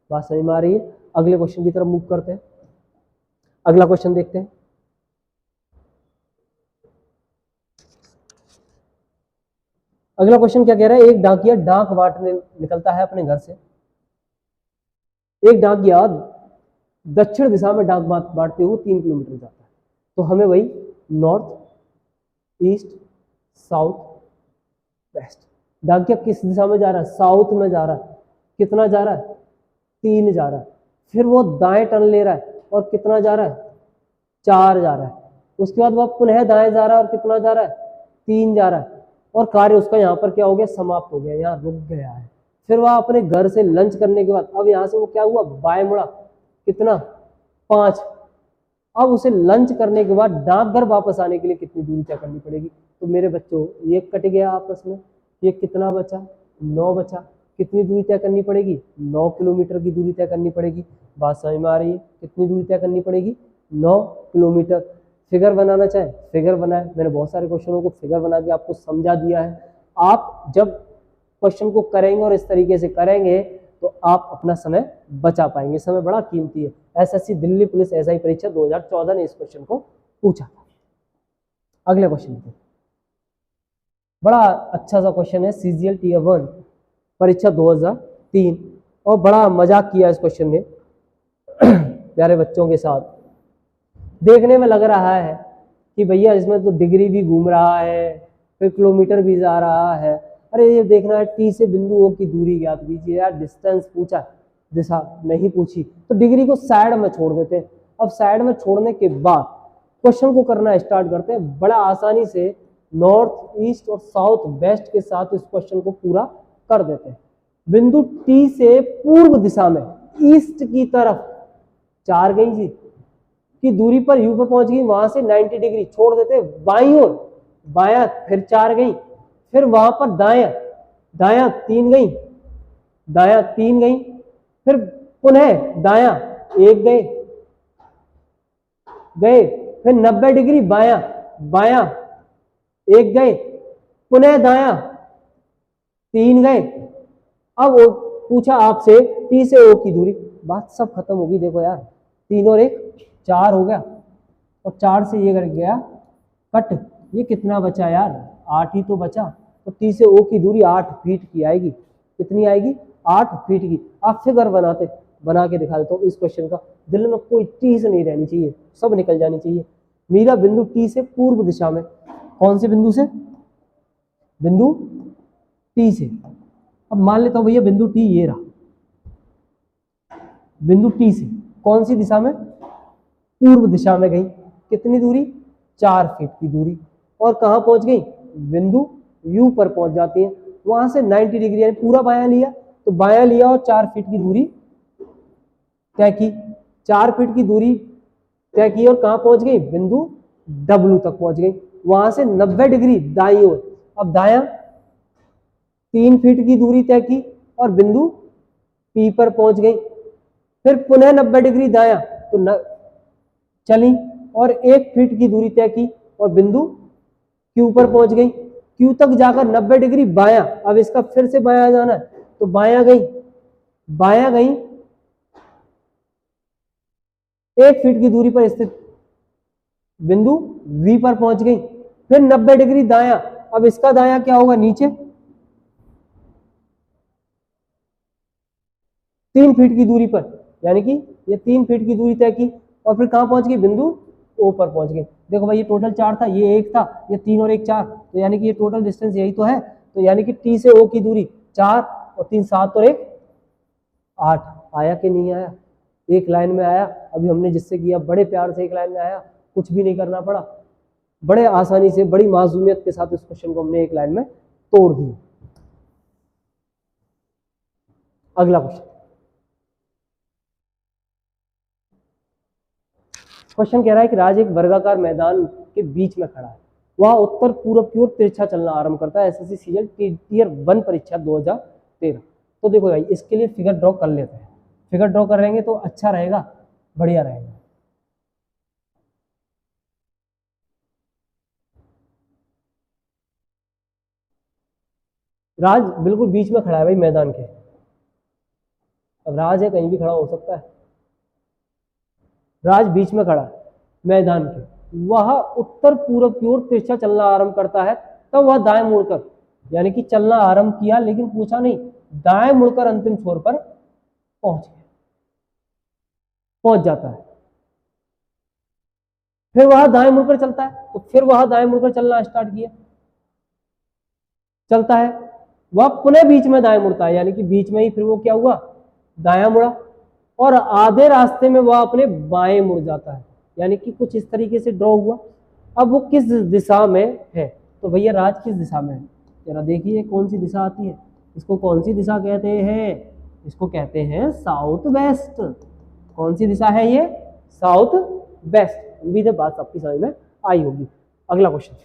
बात समझ में आ रही है। अगले क्वेश्चन की तरफ मूव करते हैं, अगला क्वेश्चन देखते हैं। अगला क्वेश्चन क्या कह रहा है, एक डाकिया डाक बांटने निकलता है अपने घर से। एक डाकिया दक्षिण दिशा में डाक बांटते हुए 3 किलोमीटर जाता है। तो हमें वही नॉर्थ ईस्ट साउथ वेस्ट, डाकिया किस दिशा में जा रहा है, साउथ में जा रहा है। कितना जा रहा है, 3 जा रहा है। फिर वो दाएं टर्न ले रहा है और कितना जा रहा है, 4 जा रहा है। उसके बाद वह पुनः दाएं जा रहा है और कितना जा रहा है, 3 जा रहा है, और कार्य उसका यहाँ पर क्या हो गया, समाप्त हो गया, यहाँ रुक गया है। फिर वह अपने घर से लंच करने के बाद अब यहाँ से वो क्या हुआ, बाएं मुड़ा, कितना, 5। अब उसे लंच करने के बाद डाकघर वापस आने के लिए कितनी दूरी तय करनी पड़ेगी। तो मेरे बच्चों ये कट गया आपस में, ये कितना बचा, 9 बचा। कितनी दूरी तय करनी पड़ेगी, 9 किलोमीटर की दूरी तय करनी पड़ेगी। बात समझ में आ रही है, कितनी दूरी तय करनी पड़ेगी, 9 किलोमीटर। फिगर बनाना चाहे फिगर बनाए, मैंने बहुत सारे क्वेश्चनों को फिगर बना के आपको समझा दिया है। आप जब क्वेश्चन को करेंगे और इस तरीके से करेंगे तो आप अपना समय बचा पाएंगे, समय बड़ा कीमती है। एसएससी दिल्ली पुलिस एसआई परीक्षा 2014 ने इस क्वेश्चन को पूछा था। अगले क्वेश्चन पे बड़ा अच्छा सा क्वेश्चन है, सीजीएल टीयर 1 परीक्षा 2003, और बड़ा मजाक किया इस क्वेश्चन ने प्यारे बच्चों के साथ। देखने में लग रहा है कि भैया इसमें तो डिग्री भी घूम रहा है, फिर किलोमीटर भी जा रहा है। अरे ये देखना है, टी से बिंदु ओ की दूरी ज्ञात कीजिए। यार डिस्टेंस पूछा, दिशा नहीं पूछी, तो डिग्री को साइड में छोड़ देते हैं। अब साइड में छोड़ने के बाद क्वेश्चन को करना स्टार्ट करते हैं। बड़ा आसानी से नॉर्थ ईस्ट और साउथ वेस्ट के साथ इस क्वेश्चन को पूरा कर देते हैं। बिंदु टी से पूर्व दिशा में ईस्ट की तरफ 4 गई जी की दूरी पर यू पे पहुंच गई, वहां से 90 डिग्री छोड़ देते, बाईं ओर बाया फिर 4 गई, फिर वहां पर दाया दाया 3 गई, दाया 3 गई, फिर पुनः दाया 1 गए, फिर 90 डिग्री बाया बाया 1 गए, पुनः दाया 3 गए। अब वो पूछा आपसे टी से ओ की दूरी, बात सब खत्म होगी। देखो यार 3 और 1 4 हो गया, और 4 से ये कर गया कट, ये कितना बचा यार, 8 ही तो बचा। तो टी से ओ की दूरी 8 फीट की आएगी। कितनी आएगी, 8 फीट की। आप फिगर बना के दिखा देता हूँ इस क्वेश्चन का। दिल में कोई टीस नहीं रहनी चाहिए, सब निकल जानी चाहिए। मेरा बिंदु टी से पूर्व दिशा में, कौन से बिंदु से, बिंदु टी से। अब मान लेता हूं भैया बिंदु टी ये रहा, बिंदु टी से कौन सी दिशा में, पूर्व दिशा में गई। कितनी दूरी, 4 फीट की दूरी, और कहां पहुंच गई, बिंदु यू पर पहुंच जाती है। वहां से 90 डिग्री यानी पूरा बायां लिया, तो बायां लिया और 4 फीट की दूरी तय की, 4 फीट की दूरी तय की, और कहां पहुंच गई, बिंदु डब्ल्यू तक पहुंच गई। वहां से 90 डिग्री दाईं ओर, अब दायां 3 फीट की दूरी तय की और बिंदु पी पर पहुंच गई। फिर पुनः 90 डिग्री दायां, तो चली और 1 फीट की दूरी तय की और बिंदु क्यू पर पहुंच गई। क्यू तक जाकर 90 डिग्री बायां, अब इसका फिर से बायां जाना है, तो बायां गई, 1 फीट की दूरी पर स्थित बिंदु वी पर पहुंच गई। फिर 90 डिग्री दायां, अब इसका दायां क्या होगा, नीचे 3 फीट की दूरी पर, यानी कि ये 3 फीट की दूरी तय की, और फिर कहां पहुंच गई, बिंदु ओ पर पहुंच गई। देखो भाई ये टोटल 4 था, ये 1 था, ये 3 और 1 4, तो यानी कि ये टोटल डिस्टेंस यही तो है। तो यानी कि टी से ओ की दूरी 4 और 3 7 और 1 8। आया कि नहीं आया, एक लाइन में आया। अभी हमने जिससे किया बड़े प्यार से एक लाइन में आया, कुछ भी नहीं करना पड़ा, बड़े आसानी से बड़ी मासूमियत के साथ इस क्वेश्चन को हमने एक लाइन में तोड़ दिया। अगला क्वेश्चन कह रहा है कि राज एक वर्गाकार मैदान के बीच में खड़ा है, वह उत्तर पूर्व की ओर तिरछा चलना आरंभ करता है। एसएससी सीजीएल टीयर 1 परीक्षा 2013। तो देखो भाई इसके लिए फिगर ड्रॉ कर लेते हैं, फिगर ड्रॉ करेंगे तो अच्छा रहेगा, बढ़िया रहेगा। राज बिल्कुल बीच में खड़ा है भाई मैदान के। अब राज है, कहीं भी खड़ा हो सकता है, राज बीच में खड़ा है मैदान के, वह उत्तर पूर्व की ओर तिरछा चलना आरंभ करता है। तब वह दाएं मुड़कर, यानी कि चलना आरंभ किया लेकिन पूछा नहीं, दाएं मुड़कर अंतिम छोर पर पहुंच जाता है। फिर वह दाएं मुड़कर चलता है, तो फिर वह दाएं मुड़कर चलना स्टार्ट किया, चलता है, वह पुनः बीच में दाएं मुड़ता है, यानी कि बीच में ही फिर वो क्या हुआ, दायां मुड़ा, और आधे रास्ते में वह अपने बाएं मुड़ जाता है। यानी कि कुछ इस तरीके से ड्रॉ हुआ, अब वो किस दिशा में है, तो भैया राज किस दिशा में है, जरा देखिए कौन सी दिशा आती है। इसको कौन सी दिशा कहते हैं, इसको कहते हैं साउथ वेस्ट। कौन सी दिशा है ये, साउथ वेस्ट। उम्मीद है बात आपकी समझ में आई होगी। अगला क्वेश्चन,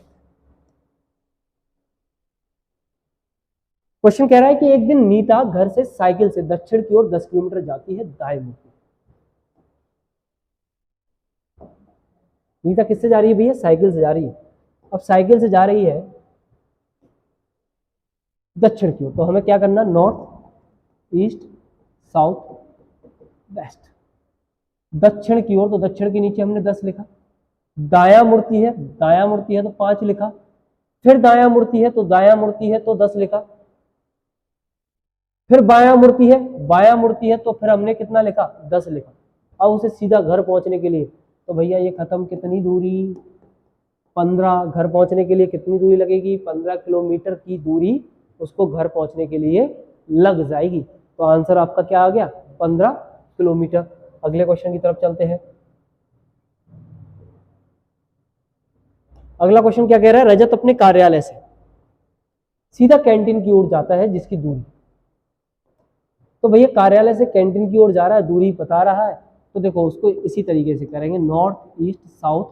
क्वेश्चन कह रहा है कि एक दिन नीता घर से साइकिल से दक्षिण की ओर 10 किलोमीटर जाती है दाएं मुड़ के। नीता किससे जा रही है भैया, साइकिल से जा रही है। अब साइकिल से जा रही है दक्षिण की ओर, तो हमें क्या करना, नॉर्थ ईस्ट साउथ वेस्ट। दक्षिण की ओर, तो दक्षिण के नीचे हमने 10 लिखा। दायां मुड़ती है, दायां मुड़ती है तो 5 लिखा। फिर दायां मुड़ती है तो दायां मुड़ती है तो 10 लिखा। फिर बायां मुड़ती है, बायां मुड़ती है तो फिर हमने कितना लिखा, 10 लिखा। अब उसे सीधा घर पहुंचने के लिए, तो भैया ये खत्म, कितनी दूरी, 15। घर पहुंचने के लिए कितनी दूरी लगेगी, 15 किलोमीटर की दूरी उसको घर पहुंचने के लिए लग जाएगी। तो आंसर आपका क्या आ गया, 15 किलोमीटर। अगले क्वेश्चन की तरफ चलते हैं। अगला क्वेश्चन क्या कह रहा है, रजत अपने कार्यालय से सीधा कैंटीन की ओर जाता है जिसकी दूरी, तो भैया कार्यालय से कैंटीन की ओर जा रहा है, दूरी बता रहा है, तो देखो उसको इसी तरीके से करेंगे, नॉर्थ ईस्ट साउथ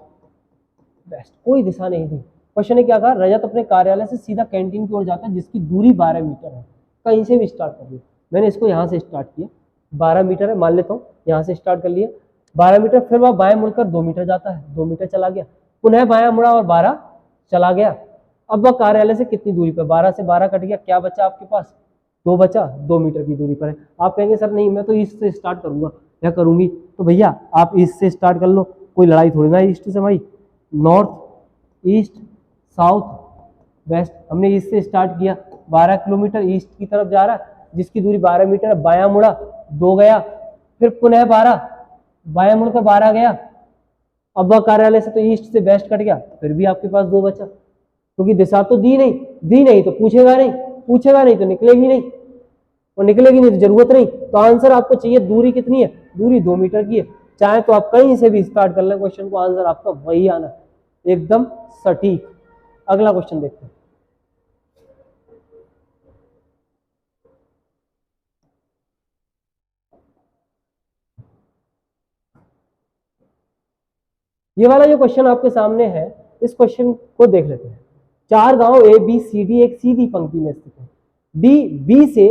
वेस्ट। कोई दिशा नहीं थी। क्वेश्चन ने क्या कहा, रजत अपने कार्यालय से सीधा कैंटीन की ओर जाता है जिसकी दूरी 12 मीटर है। कहीं से भी स्टार्ट कर लिया, मैंने इसको यहाँ से स्टार्ट किया, 12 मीटर है मान लेता हूँ, यहाँ से स्टार्ट कर लिया 12 मीटर। फिर वह बाएं मुड़कर 2 मीटर जाता है, 2 मीटर चला गया, पुनः बायां मुड़ा और 12 चला गया। अब वह कार्यालय से कितनी दूरी पर, 12 से 12 कट गया, क्या बचा आपके पास, 2 बचा, 2 मीटर की दूरी पर है। आप कहेंगे सर नहीं मैं तो ईस्ट से स्टार्ट करूंगा या करूंगी, तो भैया आप ईस्ट से स्टार्ट कर लो, कोई लड़ाई थोड़ी ना ईस्ट से भाई। नॉर्थ ईस्ट साउथ वेस्ट, हमने ईस्ट से स्टार्ट किया, 12 किलोमीटर ईस्ट की तरफ जा रहा है जिसकी दूरी 12 मीटर, बायां मुड़ा 2 गया, फिर पुनः 12, बायां मुड़कर 12 गया। अब वह कार्यालय से तो ईस्ट से वेस्ट कट गया, फिर भी आपके पास 2 बचा, क्योंकि दिशा तो दी नहीं तो पूछेगा नहीं तो निकलेगी नहीं, और निकलेगी नहीं तो जरूरत नहीं। तो आंसर आपको चाहिए, दूरी कितनी है, दूरी 2 मीटर की है। चाहे तो आप कहीं से भी स्टार्ट कर लें क्वेश्चन को, आंसर आपका वही आना, एकदम सटीक। अगला क्वेश्चन देखते हैं। ये वाला जो क्वेश्चन आपके सामने है, इस क्वेश्चन को देख लेते हैं। 4 गांव ए बी सी डी एक सीधी पंक्ति में स्थित है। डी बी से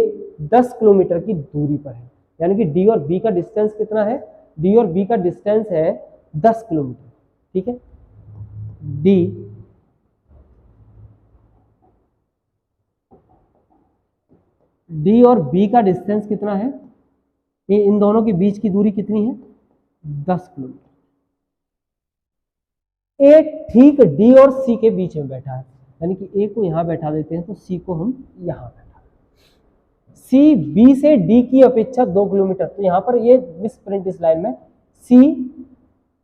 10 किलोमीटर की दूरी पर है, यानी कि डी और बी का डिस्टेंस कितना है, डी और बी का डिस्टेंस है 10 किलोमीटर। ठीक है, डी और बी का डिस्टेंस कितना है, ये इन दोनों के बीच की दूरी कितनी है, 10 किलोमीटर। ए ठीक डी और सी के बीच में बैठा है, यानी कि ए को यहां बैठा देते हैं तो सी को हम यहां बैठा। सी बी से डी की अपेक्षा 2 किलोमीटर, तो यहां पर ये मिस प्रिंट इस लाइन में, सी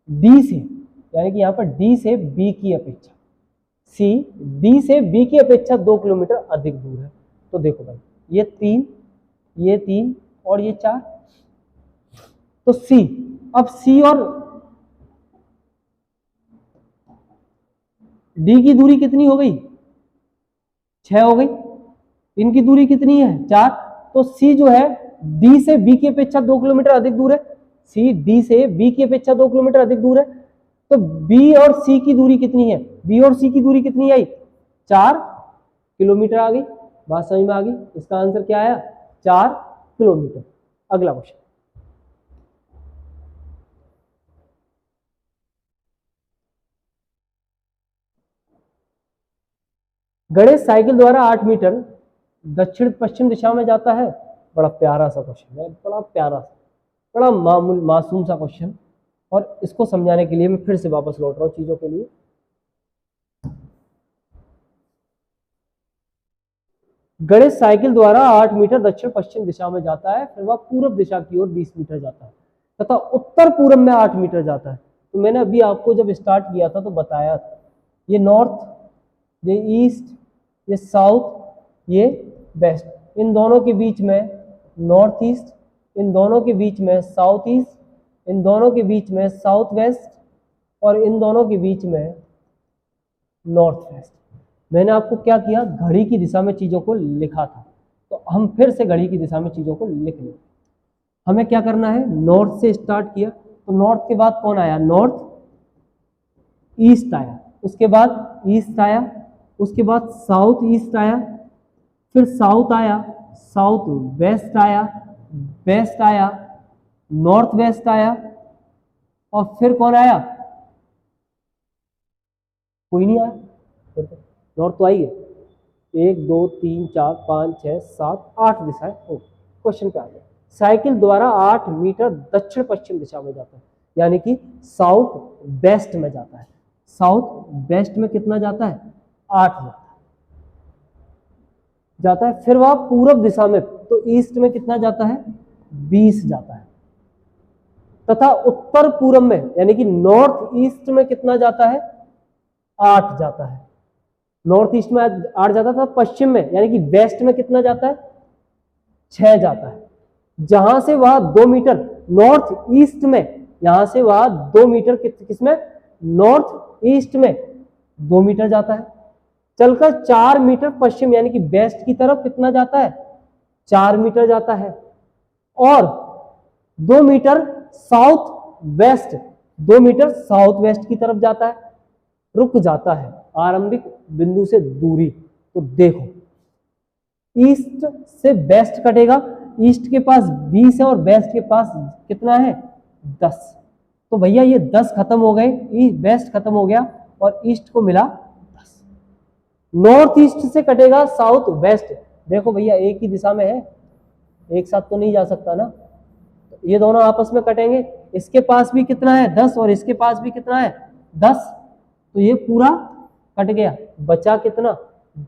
डी से, यानी कि यहां पर डी से बी की अपेक्षा, सी डी से बी की अपेक्षा 2 किलोमीटर अधिक दूर है। तो देखो भाई ये 3 और ये 4, तो सी, अब सी और डी की दूरी कितनी हो गई, 6 हो गई, इनकी दूरी कितनी है, 4। तो सी जो है डी से बी की अपेक्षा 2 किलोमीटर अधिक दूर है, सी डी से बी की अपेक्षा 2 किलोमीटर अधिक दूर है। तो बी और सी की दूरी कितनी है, बी और सी की दूरी कितनी आई, 4 किलोमीटर आ गई। बात समझ में आ गई, इसका आंसर क्या आया, 4 किलोमीटर। अगला क्वेश्चन, गणेश साइकिल द्वारा 8 मीटर दक्षिण पश्चिम दिशा में जाता है। बड़ा प्यारा सा क्वेश्चन है, बड़ा प्यारा सा, बड़ा मासूम सा क्वेश्चन, और इसको समझाने के लिए मैं फिर से वापस लौट रहा हूँ चीजों के लिए। गणेश साइकिल द्वारा 8 मीटर दक्षिण पश्चिम दिशा में जाता है, फिर वह पूर्व दिशा की ओर 20 मीटर जाता है तथा उत्तर पूर्व में 8 मीटर जाता है। तो मैंने अभी आपको जब स्टार्ट किया था तो बताया था, ये नॉर्थ, ये ईस्ट, ये साउथ, ये वेस्ट, इन दोनों के बीच में नॉर्थ ईस्ट, इन दोनों के बीच में साउथ ईस्ट, इन दोनों के बीच में साउथ वेस्ट, और इन दोनों के बीच में नॉर्थ वेस्ट। मैंने आपको क्या किया, घड़ी की दिशा में चीजों को लिखा था, तो हम फिर से घड़ी की दिशा में चीजों को लिख लें। हमें क्या करना है, नॉर्थ से स्टार्ट किया, तो नॉर्थ के बाद कौन आया, नॉर्थ ईस्ट आया, उसके बाद ईस्ट आया, उसके बाद साउथ ईस्ट आया, फिर साउथ आया, साउथ वेस्ट आया, वेस्ट आया, नॉर्थ वेस्ट आया, और फिर कौन आया, कोई नहीं आया। नॉर्थ तो आई है, 1 2 3 4 5 6 7 8 दिशाएं। क्वेश्चन पे आ गया, साइकिल द्वारा 8 मीटर दक्षिण पश्चिम दिशा में जाता है, यानी कि साउथ वेस्ट में जाता है। साउथ वेस्ट में कितना जाता है, 8 जाता है। फिर वह पूर्व दिशा में, तो ईस्ट में कितना जाता है, 20 जाता है। तथा उत्तर पूर्व में, यानी कि नॉर्थ ईस्ट में कितना जाता है, 8 जाता है। नॉर्थ ईस्ट में 8 जाता था, पश्चिम में यानी कि वेस्ट में कितना जाता है, 6 जाता है। जहां से वह 2 मीटर नॉर्थ ईस्ट में, यहां से वह 2 मीटर किसमें, नॉर्थ ईस्ट में 2 मीटर जाता है। चलकर 4 मीटर पश्चिम यानी कि वेस्ट की तरफ कितना जाता है, 4 मीटर जाता है। और 2 metre south west, 2 metre south west की तरफ जाता है, रुक जाता है आरंभिक बिंदु से दूरी। तो देखो, ईस्ट से वेस्ट कटेगा, ईस्ट के पास 20 है और वेस्ट के पास कितना है, 10। तो भैया ये 10 खत्म हो गए, वेस्ट खत्म हो गया और ईस्ट को मिला 10। नॉर्थ ईस्ट से कटेगा साउथ वेस्ट, देखो भैया एक ही दिशा में है, एक साथ तो नहीं जा सकता ना, ये दोनों आपस में कटेंगे। इसके पास भी कितना है, 10, और इसके पास भी कितना है, 10, तो ये पूरा कट गया, बचा कितना,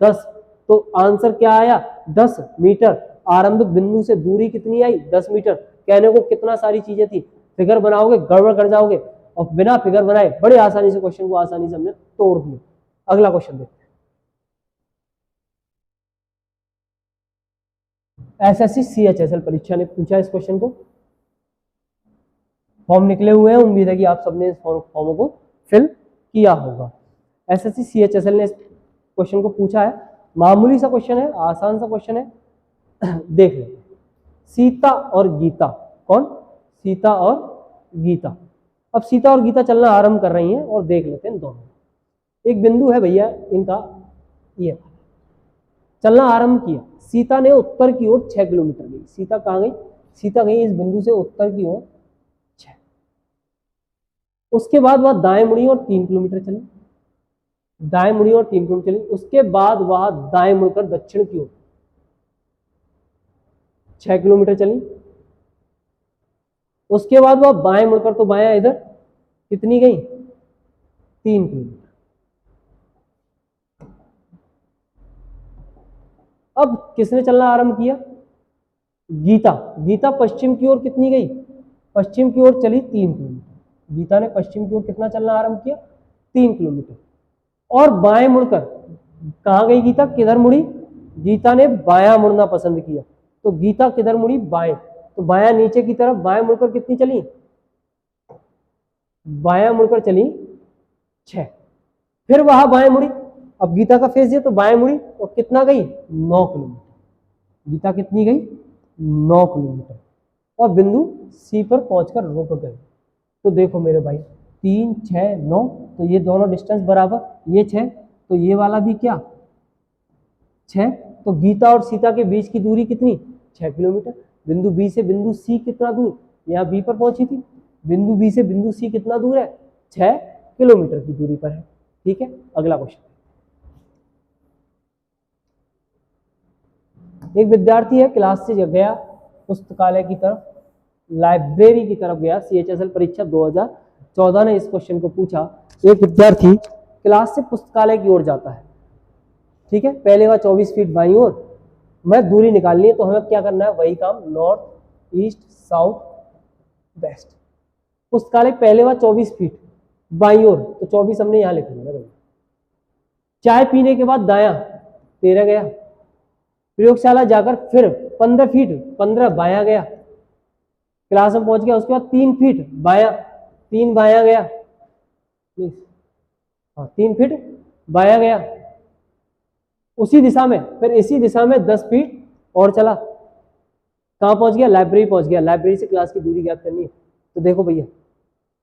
10। तो आंसर क्या आया, 10 मीटर। आरंभिक बिंदु से दूरी कितनी आई, 10 मीटर। कहने को कितना सारी चीजें थी, फिगर बनाओगे गड़बड़ कर जाओगे, और बिना फिगर बनाए बड़े आसानी से क्वेश्चन को आसानी से हमने तोड़ दिया। अगला क्वेश्चन देखते हैं। एसएससी सीएचएसएल परीक्षा ने पूछा इस क्वेश्चन को, फॉर्म निकले हुए हैं, उम्मीद है कि आप सबने इस फॉर्मों को फिल किया होगा। एसएससी सीएचएसएल ने इस क्वेश्चन को पूछा है, मामूली सा क्वेश्चन है, आसान सा क्वेश्चन है, देख लेते हैं। सीता और गीता, कौन, सीता और गीता। अब सीता और गीता चलना आरंभ कर रही हैं, और देख लेते हैं दोनों। एक बिंदु है भैया इनका, ये चलना आरंभ किया, सीता ने उत्तर की ओर 6 किलोमीटर गई। सीता कहाँ गई, सीता गई इस बिंदु से उत्तर की ओर 6। उसके बाद वह दाएं मुड़ी और 3 किलोमीटर चली, दाएं मुड़ी और 3 किलोमीटर चली। उसके बाद वह दाएं मुड़कर दक्षिण की ओर 6 किलोमीटर चली। उसके बाद वह बाएं मुड़कर, तो बाएं इधर कितनी गई, 3 किलोमीटर। अब किसने चलना आरंभ किया, गीता। गीता पश्चिम की ओर कितनी गई, पश्चिम की ओर चली 3 किलोमीटर। गीता ने पश्चिम की ओर कितना चलना आरंभ किया, 3 किलोमीटर। और बाएं मुड़कर कहाँ गई गीता, किधर मुड़ी, गीता ने बायां मुड़ना पसंद किया, तो गीता किधर मुड़ी, बाएं। तो बायां नीचे की तरफ, बाएं मुड़कर कितनी चली, बायां मुड़कर चली 6। फिर वहां बाएं मुड़ी, अब गीता का फेस है तो बाएं मुड़ी, तो कितना गई, 9 किलोमीटर। गीता कितनी गई, 9 किलोमीटर, और बिंदु सी पर पहुंचकर रुक गए। तो देखो मेरे भाई, 3 6 9, तो ये दोनों डिस्टेंस बराबर, ये 6, तो ये वाला भी क्या, 6। तो गीता और सीता के बीच की दूरी कितनी, 6 किलोमीटर। बिंदु बी से बिंदु सी कितना दूर, यहाँ बी पर पहुंची थी, बिंदु बी से बिंदु सी कितना दूर है, 6 किलोमीटर की दूरी पर है। ठीक है, अगला क्वेश्चन। एक विद्यार्थी है, क्लास से गया पुस्तकालय की तरफ, लाइब्रेरी की तरफ गया। सीएचएसएल परीक्षा 2014 ने इस क्वेश्चन को पूछा। एक विद्यार्थी क्लास से पुस्तकालय की ओर जाता है, ठीक है, पहले वह 24 फीट बाईं ओर, मैं दूरी निकालनी है, तो हमें क्या करना है, वही काम, नॉर्थ ईस्ट साउथ वेस्ट। पुस्तकालय पहले वह 24 फीट बाईं ओर, तो 24 हमने यहां लिख लिया। चाय पीने के बाद दायां 13 गया, प्रयोगशाला जाकर फिर 15 फीट 15 बायां गया, क्लास में पहुंच गया। उसके बाद 3 फीट बायां, 3 बायां गया, हाँ 3 फीट बाया गया उसी दिशा में, फिर इसी दिशा में 10 फीट और चला, कहाँ पहुंच गया, लाइब्रेरी पहुंच गया। लाइब्रेरी से क्लास की दूरी ज्ञात करनी है। तो देखो भैया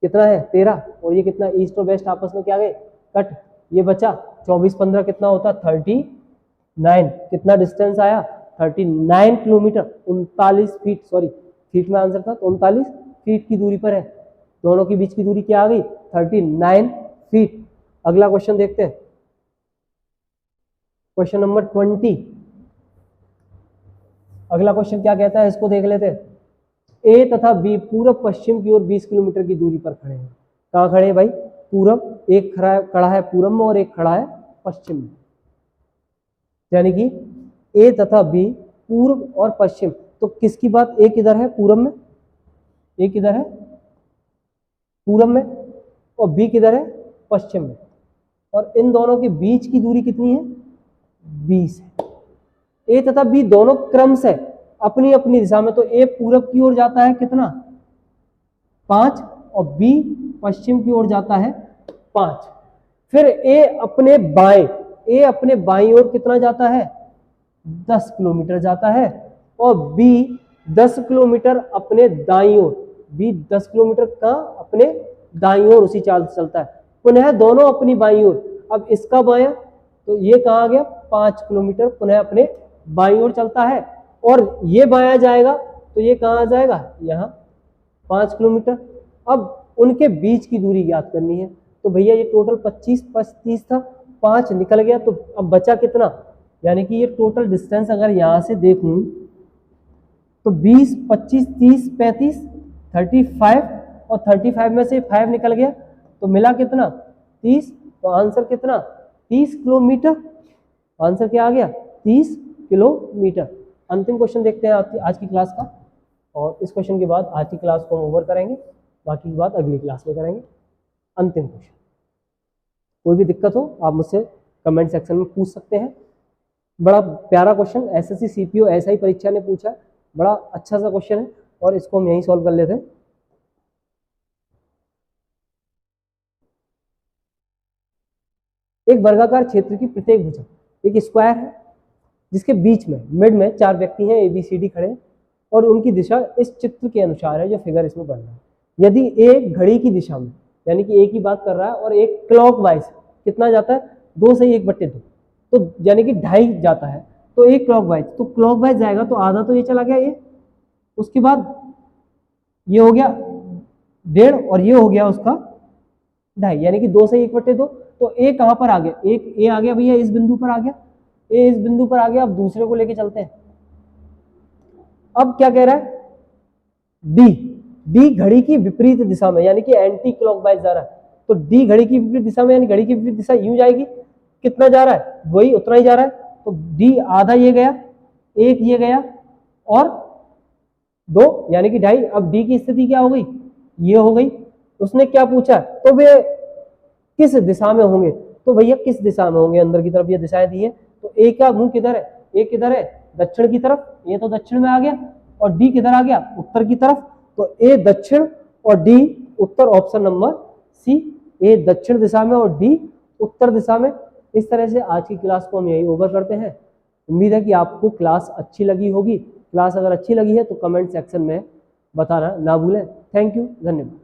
कितना है 13, और ये कितना, ईस्ट और वेस्ट आपस में क्या गए, कट, ये बचा 24 15 कितना होता, 39। कितना डिस्टेंस आया, 39 किलोमीटर, 39 फीट, सॉरी फीट में आंसर था, तो 39 फीट की दूरी पर है। दोनों के बीच की दूरी क्या आ गई, 39 फीट। अगला क्वेश्चन देखते हैं, क्वेश्चन नंबर 20। अगला क्वेश्चन क्या कहता है, इसको देख लेते हैं। ए तथा बी पूरब पश्चिम की ओर 20 किलोमीटर की दूरी पर खड़े हैं। कहाँ खड़े हैं भाई, पूरब, एक खड़ा है पूरब में और एक खड़ा है पश्चिम में, यानी कि ए तथा बी पूर्व और पश्चिम। तो किसकी बात, ए किधर है, पूरब में, ए किधर है, पूरब में, और बी किधर है, पश्चिम में, और इन दोनों के बीच की दूरी कितनी है, 20 है। ए तथा बी दोनों क्रम से अपनी अपनी दिशा में, तो ए पूरब की ओर जाता है कितना, 5, और बी पश्चिम की ओर जाता है 5। फिर ए अपने बाएं ओर कितना जाता है, 10 किलोमीटर जाता है, और बी 10 किलोमीटर अपने दाईं ओर, बी 10 किलोमीटर का अपने दाईं ओर उसी चाल से चलता है। पुनः दोनों अपनी बाईं ओर, अब इसका बायां, तो ये कहाँ आ गया, 5 किलोमीटर पुनः अपने बाईं ओर चलता है, और ये बायां जाएगा तो ये कहाँ आ जाएगा, यहाँ 5 किलोमीटर। अब उनके बीच की दूरी ज्ञात करनी है। तो भैया ये टोटल 25 था, 5 निकल गया, तो अब बचा कितना, यानी कि ये टोटल डिस्टेंस अगर यहाँ से देखूं तो 20 25 30 35 35, और 35 में से 5 निकल गया तो मिला कितना, 30। तो आंसर कितना, 30 किलोमीटर। आंसर क्या आ गया, 30 किलोमीटर। अंतिम क्वेश्चन देखते हैं आज की क्लास का, और इस क्वेश्चन के बाद आज की क्लास को हम ओवर करेंगे, बाकी की बात अगली क्लास में करेंगे। अंतिम क्वेश्चन, कोई भी दिक्कत हो आप मुझसे कमेंट सेक्शन में पूछ सकते हैं। बड़ा प्यारा क्वेश्चन, एसएससी सीपीओ ऐसा ही परीक्षा ने पूछा है, बड़ा अच्छा सा क्वेश्चन है, और इसको हम यहीं सॉल्व कर लेते हैं। एक वर्गाकार क्षेत्र की प्रत्येक भुजा एक स्क्वायर है, जिसके बीच में मिड में 4 व्यक्ति हैं, ABCD खड़े हैं, और उनकी दिशा इस चित्र के अनुसार है जो फिगर इसमें बन रहा है। यदि एक घड़ी की दिशा में, यानी कि एक ही बात कर रहा है, और एक क्लॉकवाइज कितना जाता है, 2 से 1/2, तो यानी कि 2.5 जाता है, तो एक क्लॉकवाइज, तो क्लॉकवाइज जाएगा तो आधा तो ये चला गया ये, उसके बाद ये हो गया 1.5, और ये हो गया उसका 2.5, यानी कि 2 से 1/2। तो ए कहाँ पर आ गया, एक ए आ गया भैया, इस बिंदु पर आ गया, ए इस बिंदु पर आ गया। अब दूसरे को लेके चलते हैं। अब क्या कह रहा है, डी घड़ी की विपरीत दिशा में, यानी कि एंटी क्लॉकवाइज जा रहा है, तो डी घड़ी की विपरीत दिशा में, यानी घड़ी की विपरीत दिशा यूं जाएगी, कितना जा रहा है, वही उतना ही जा रहा है, तो डी आधा ये गया, 1 ये गया, और 2 यानी कि 2.5। अब डी की स्थिति क्या हो गई, ये हो गई। उसने क्या पूछा, तो वे किस दिशा में होंगे, तो भैया किस दिशा में होंगे, अंदर की तरफ ये दिशाएं दी है, तो ए का मुंह किधर है, ए किधर है, दक्षिण की तरफ, ये तो दक्षिण में आ गया, और डी किधर आ गया, उत्तर की तरफ, तो ए दक्षिण और डी उत्तर, ऑप्शन नंबर सी, ए दक्षिण दिशा में और डी उत्तर दिशा में। इस तरह से आज की क्लास को हम यही ओवर करते हैं। उम्मीद है कि आपको क्लास अच्छी लगी होगी। क्लास अगर अच्छी लगी है तो कमेंट सेक्शन में बताना ना भूलें। थैंक यू, धन्यवाद।